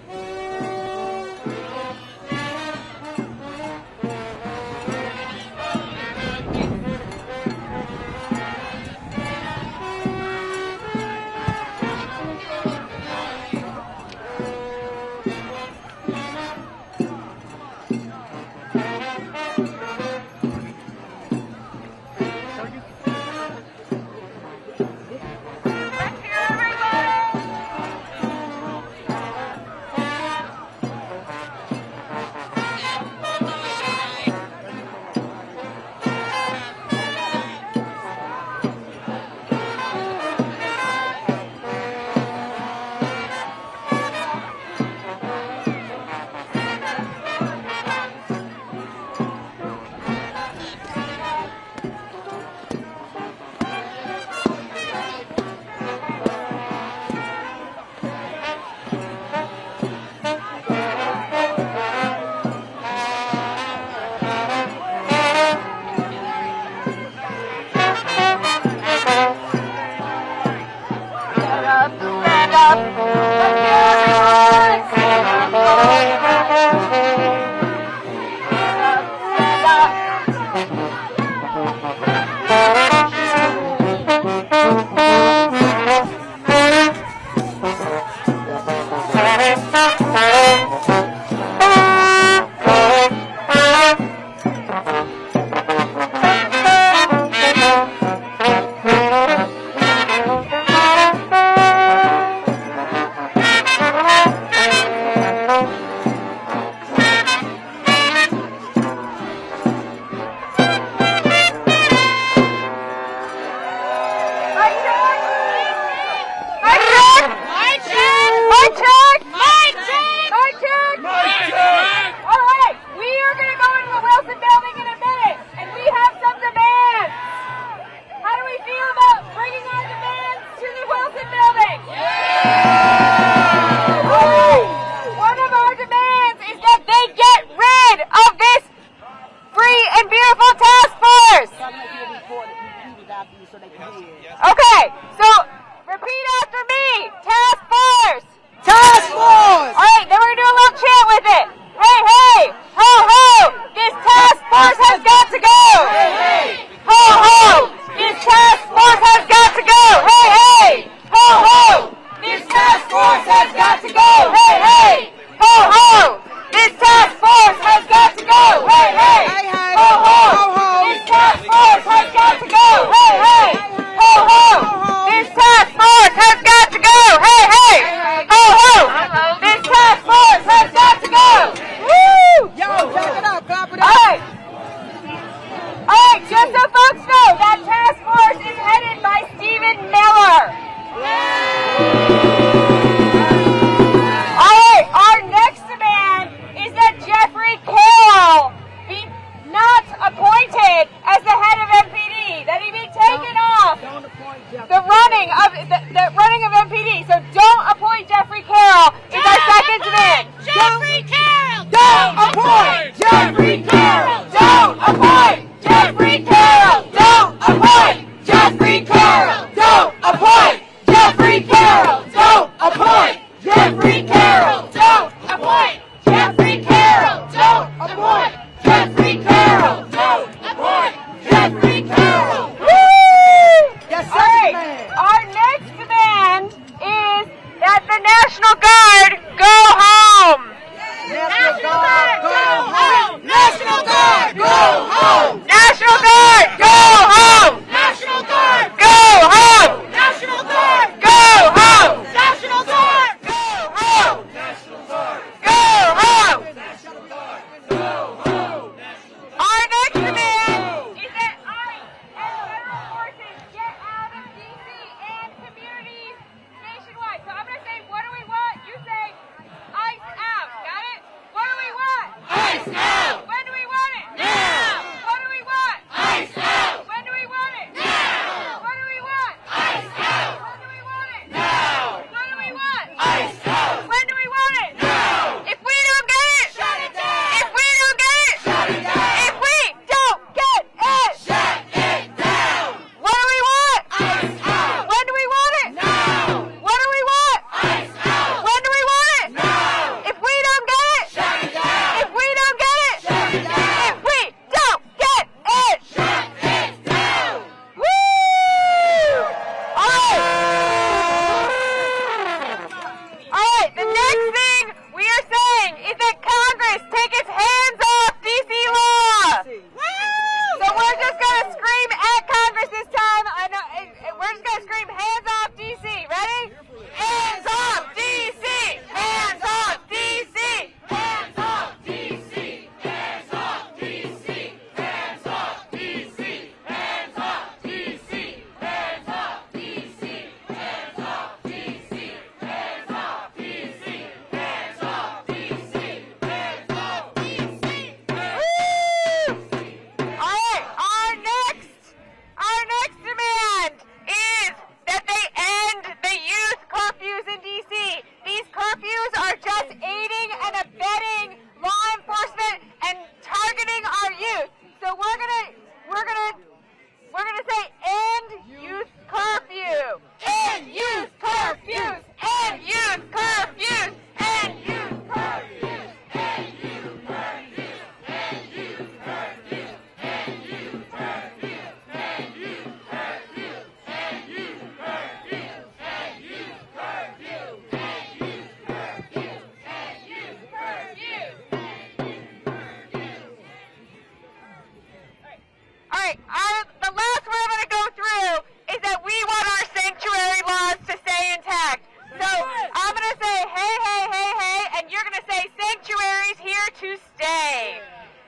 to stay.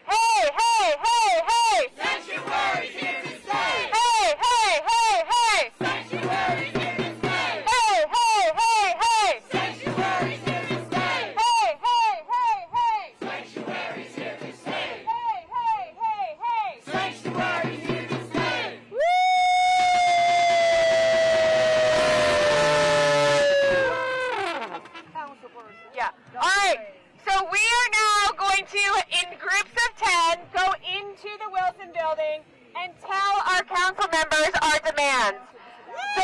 Hey, hey, hey, hey! Sanctuary's here to stay. Hey, hey, hey, hey! Sanctuary's here to stay. Hey, hey, hey, hey! Sanctuary's here to stay. Hey, hey, hey, hey! Sanctuary's here to stay. Hey, hey, hey, hey! Sanctuary's here to stay. Woo! Yeah. All right. So we are now going to, in groups of 10, go into the Wilson building and tell our council members our demands. So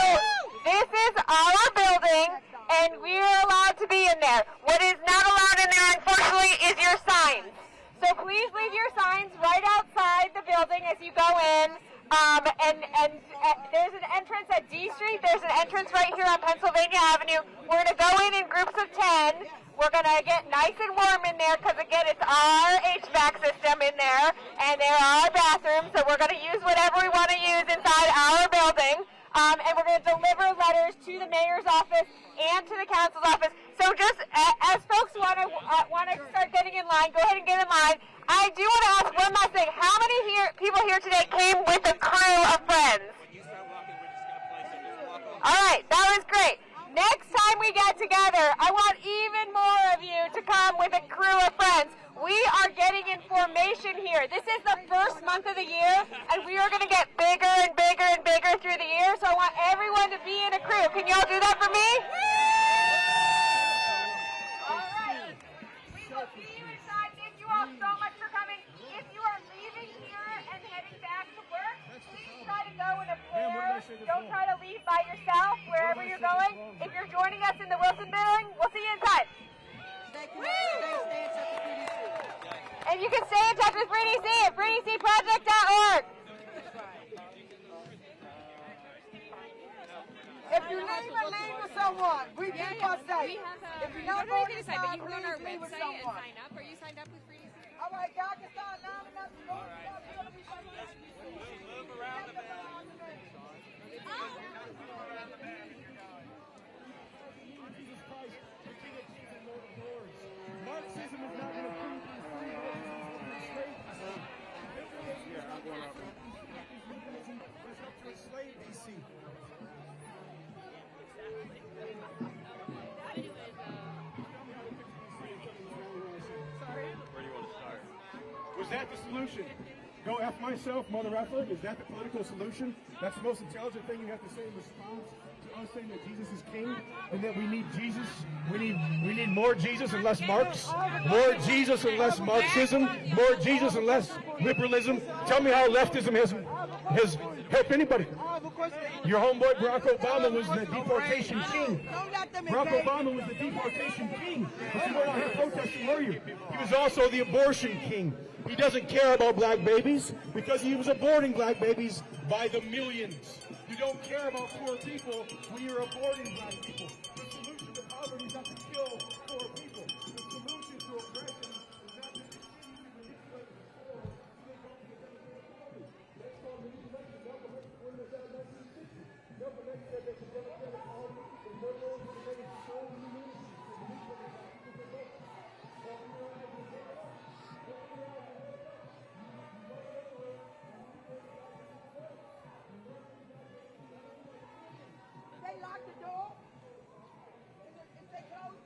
this is our building, and we are allowed to be in there. What is not allowed in there, unfortunately, is your signs. So please leave your signs right outside the building as you go in. And there's an entrance at D Street. There's an entrance right here on Pennsylvania Avenue. We're going to go in groups of 10. We're going to get nice and warm in there because, again, it's our HVAC system in there, and there are bathrooms, so we're going to use whatever we want to use inside our building. And we're going to deliver letters to the mayor's office and to the council's office. So just as folks want to start getting in line, go ahead and get in line. I do want to ask one last thing. How many people here today came with a crew of friends? All right, that was great. Next time we get together, I want even more of you to come with a crew of friends. We are getting in formation here. This is the first month of the year, and we are going to get bigger and bigger and bigger through the year, so I want everyone to be in a crew. Can you all do that for me? All right. We will see you inside. Thank you all so much for coming. If you are leaving here and heading back to work, please try to go in a pair. Don't try to leave by yourself wherever you're going. If you're joining us in the Wilson building, we'll see you inside. And you can stay in touch with FreeDC at freedcproject.org. If you leave with someone, we keep us safe. If you're not going to but you can go on our leave with website and someone. sign up. Are you signed up with FreeDC? All right, y'all can start lining up to go. Move around the band. Jesus Christ, the King of Kings and Lord of Lords. Marxism is not going to prove these was helped to enslave DC. Where do you want to start? Was that the solution? Go F myself, mother effer? Is that the political solution? That's the most intelligent thing you have to say in response to us saying that Jesus is king and that we need Jesus. We need more Jesus and less Marx. More Jesus and less Marxism. More Jesus and less liberalism. Tell me how leftism has helped anybody. Your homeboy Barack Obama was the deportation king. Barack Obama was the deportation king. But you were not here protesting, were you? He was also the abortion king. He doesn't care about black babies because he was aborting black babies by the millions. You don't care about poor people when you're aborting black people. The solution to poverty is not to kill poor people. The solution to oppression is not to continue to manipulate the poor so they don't get better. That's called manipulation. Malcolm X pointed this out in 1960. Malcolm X said that the Democratic Party and liberals were made to show humanity to manipulate people's emotions. They lock the door. If they close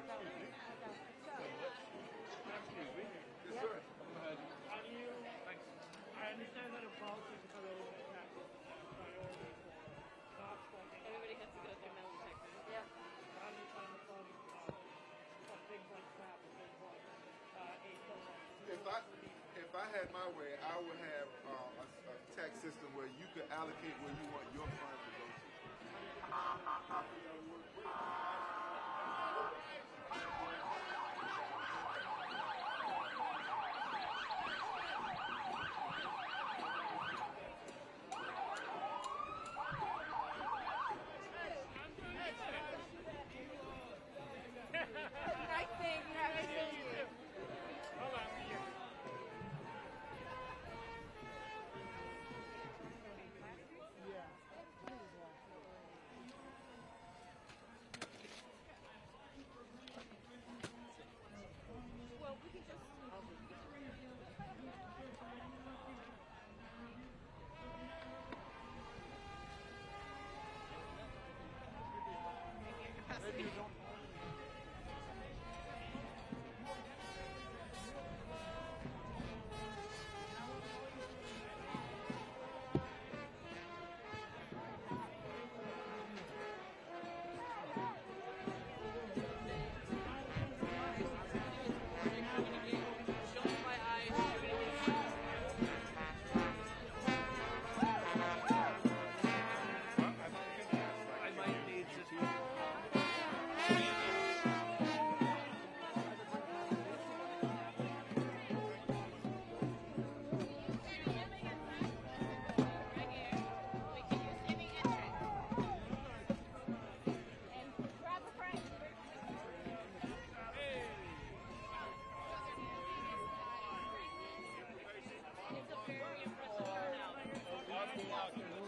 Yes, sir. How do you, I understand that in politics, it's a little bit priority for Everybody has to go through metal detectors. Yeah. how do you plan to fund things like SNAP and things like aid programs? If I had my way, I would have a tax system where you could allocate where you want your funds to go to. Nice thing, nice thing. Hold on, here. Well, we can just.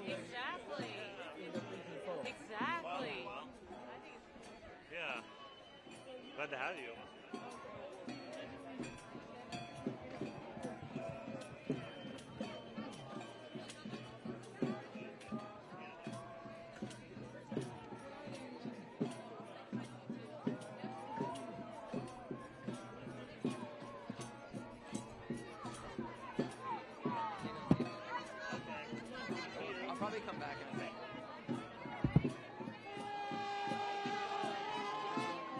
Exactly. Exactly. Yeah. Glad to have you. I'll probably come back in a bit.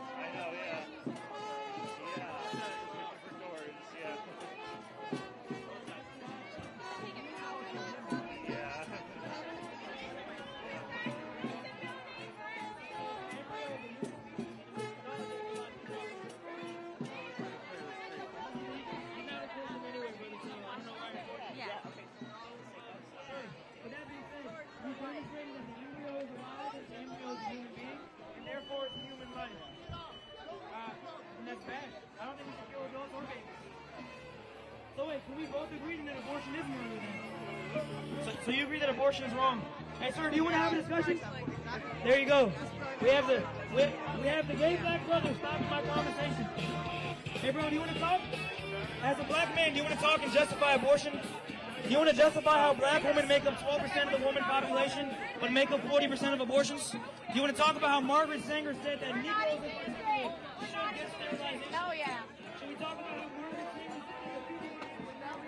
I know, yeah. Yeah. Different doors, yeah. Yeah. Okay. With that being said, we demonstrated that the embryo is alive, that the embryo is a human being, and therefore it's a human life. And that's bad. I don't think we should kill adults or babies. So wait, can we both agree that abortion is murder then? So you agree that abortion is wrong? Hey sir, do you want to have a discussion? There you go. We have the gay black brother stopping my conversation. Hey bro, do you want to talk? As a black man, do you want to talk and justify abortion? Do you want to justify how black women make up 12% of the woman population, but make up 40% of abortions? Do you want to talk about how Margaret Sanger said that Negroes in particular should get sterilization? Oh yeah. Should we talk about how Margaret Sanger said that people without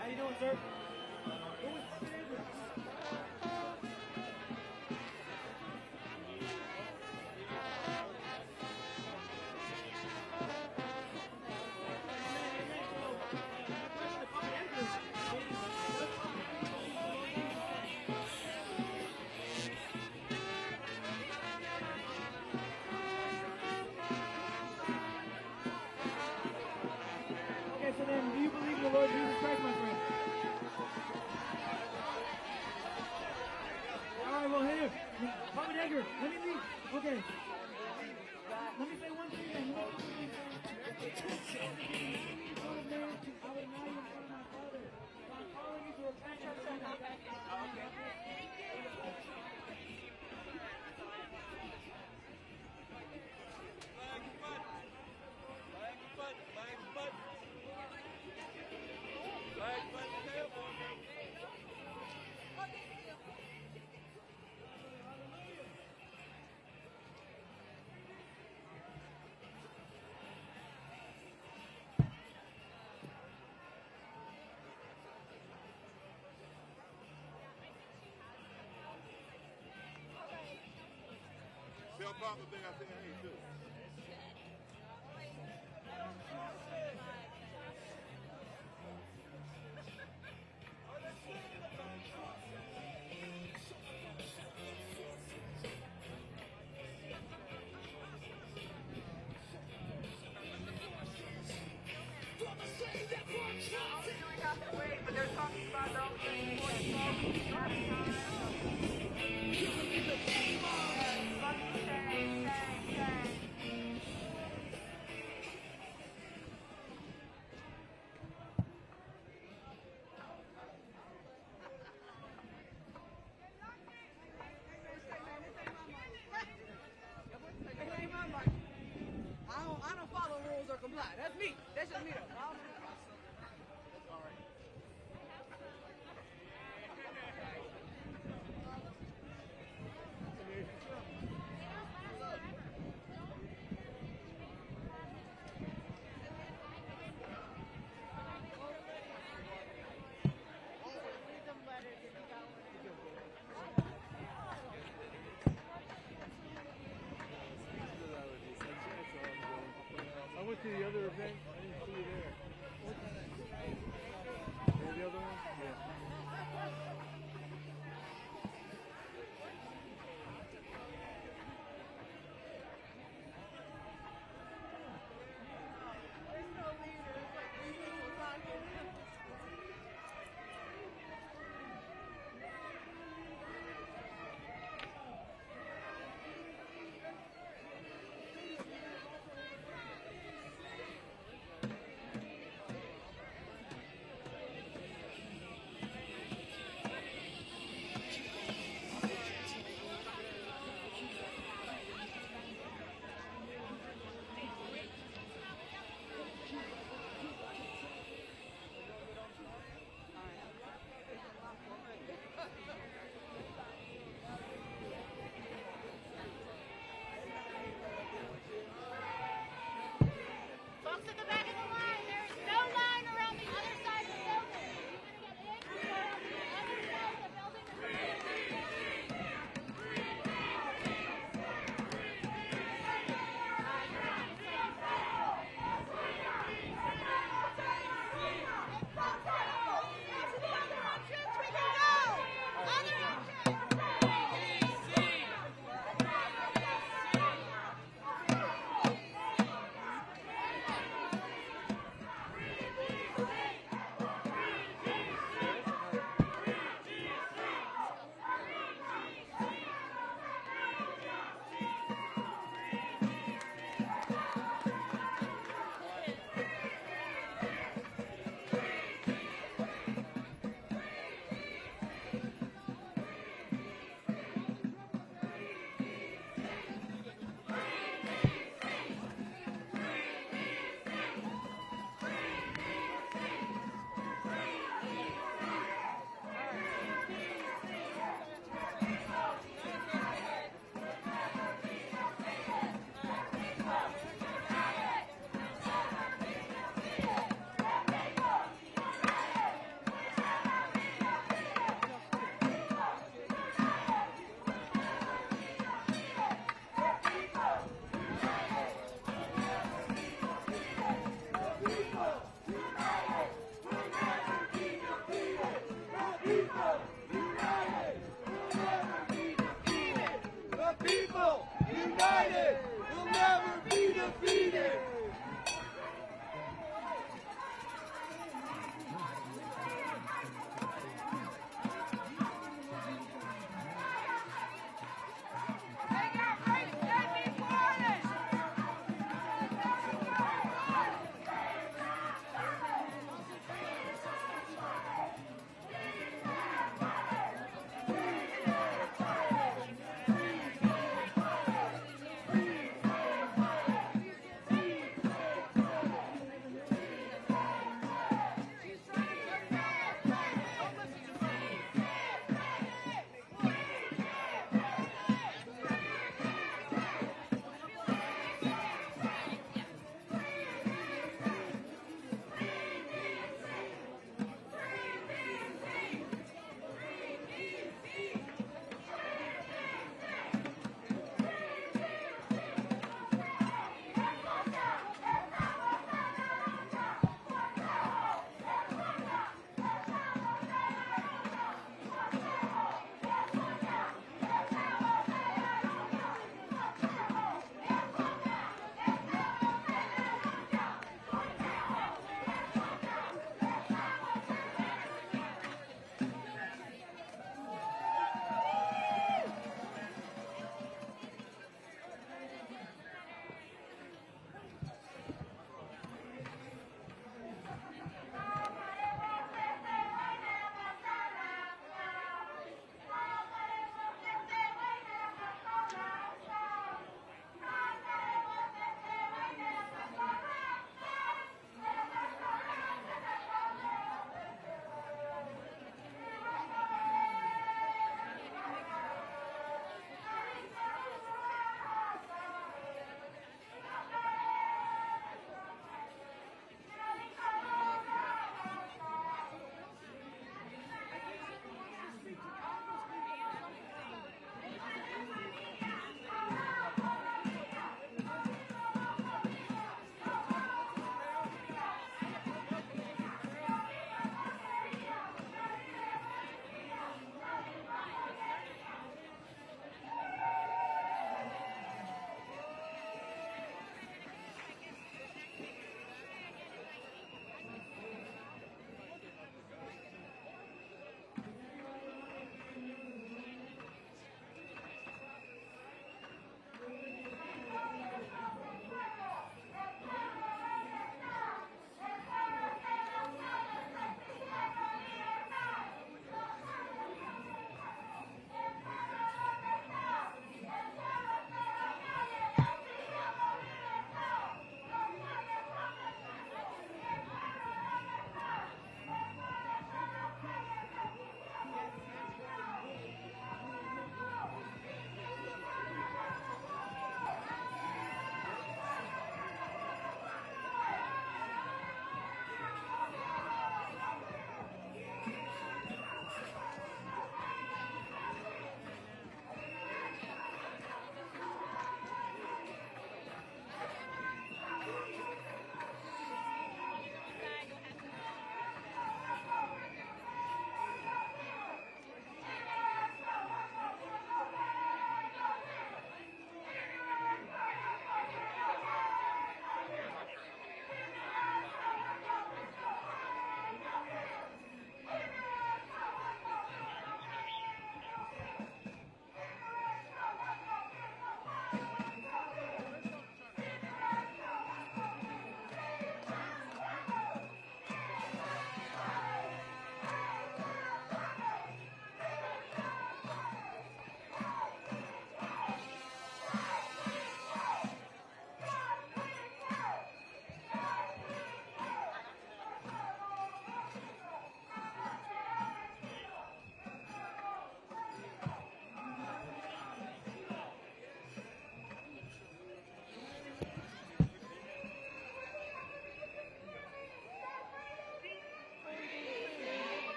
How you doing, sir? Who was fucking angry? Okay, so then, do you believe in the Lord Jesus Christ, my friend? All right, well, here, Papa Edgar, let me leave. Okay. Let me say one thing then. I would allow you in front of my father by calling you to your partner think I hate too. But they're talking about their own thing. Fucking shame.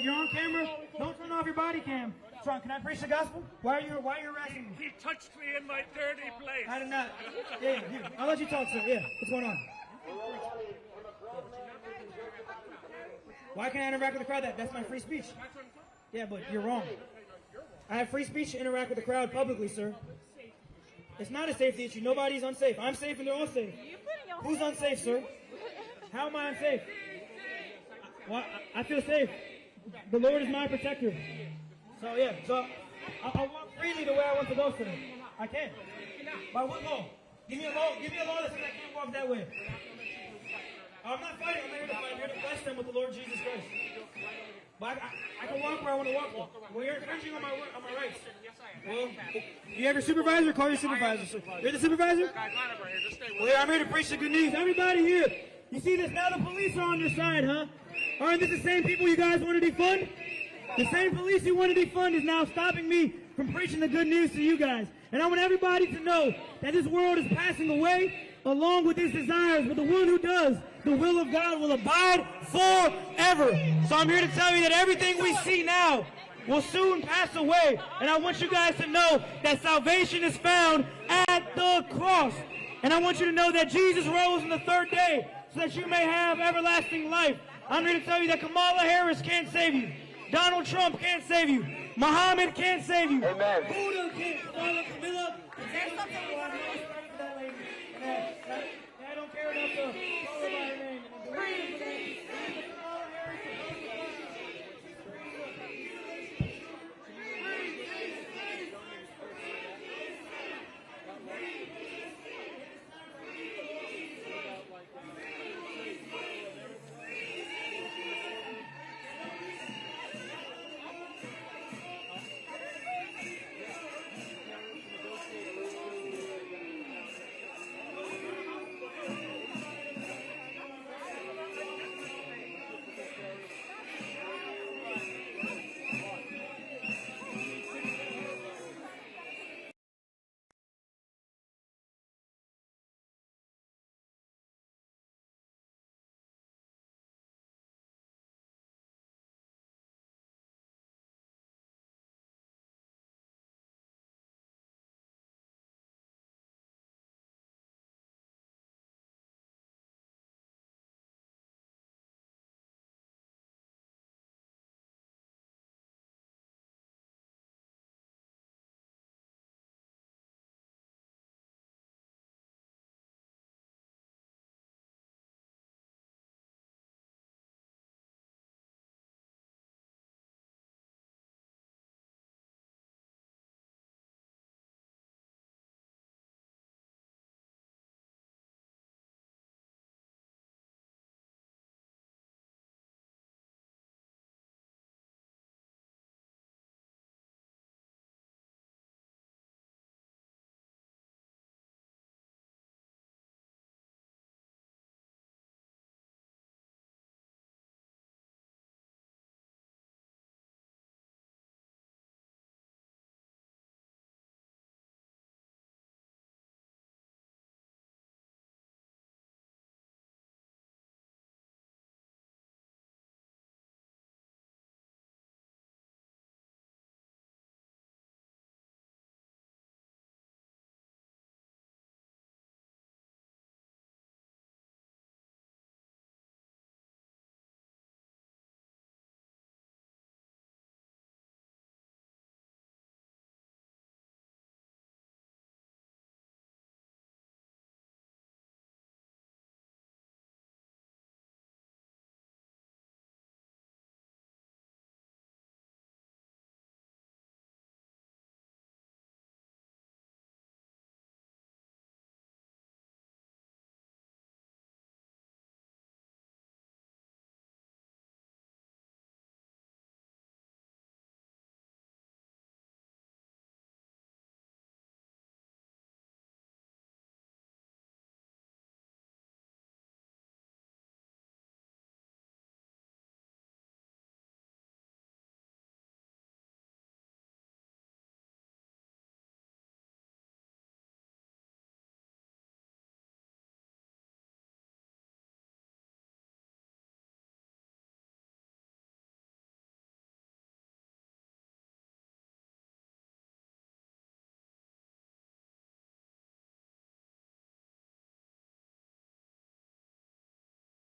you're on camera. Don't turn off your body cam. Sean, can I preach the gospel? Why are you harassing me? He touched me in my dirty place. I did not. Yeah, here. I'll let you talk, sir. Yeah, what's going on? Why can't I interact with the crowd? That's my free speech. Yeah, but you're wrong. I have free speech to interact with the crowd publicly, sir. It's not a safety issue. Nobody's unsafe. I'm safe and they're all safe. Who's unsafe, sir? How am I unsafe? Well, I feel safe. The Lord is my protector. So, yeah. So, I'll walk freely the way I want to go, sir. I can. By what law? Give me a law that says I can't walk that way. I'm not fighting. I'm not here to fight. I'm here to bless them with the Lord Jesus Christ. But I can walk where I want to walk. Well, you're infringing on my rights. Well, you have your supervisor? Call your supervisor, sir. You're the supervisor? Well, yeah, I'm here to preach the good news. Everybody here, you see this? Now the police are on your side, huh? Aren't this the same people you guys want to defund? The same police you want to defund is now stopping me from preaching the good news to you guys. And I want everybody to know that this world is passing away along with its desires, but the one who does the will of God will abide forever. So I'm here to tell you that everything we see now will soon pass away. And I want you guys to know that salvation is found at the cross. And I want you to know that Jesus rose on the third day so that you may have everlasting life. I'm here to tell you that Kamala Harris can't save you. Donald Trump can't save you. Muhammad can't save you. Amen. Buddha can't. Camilla,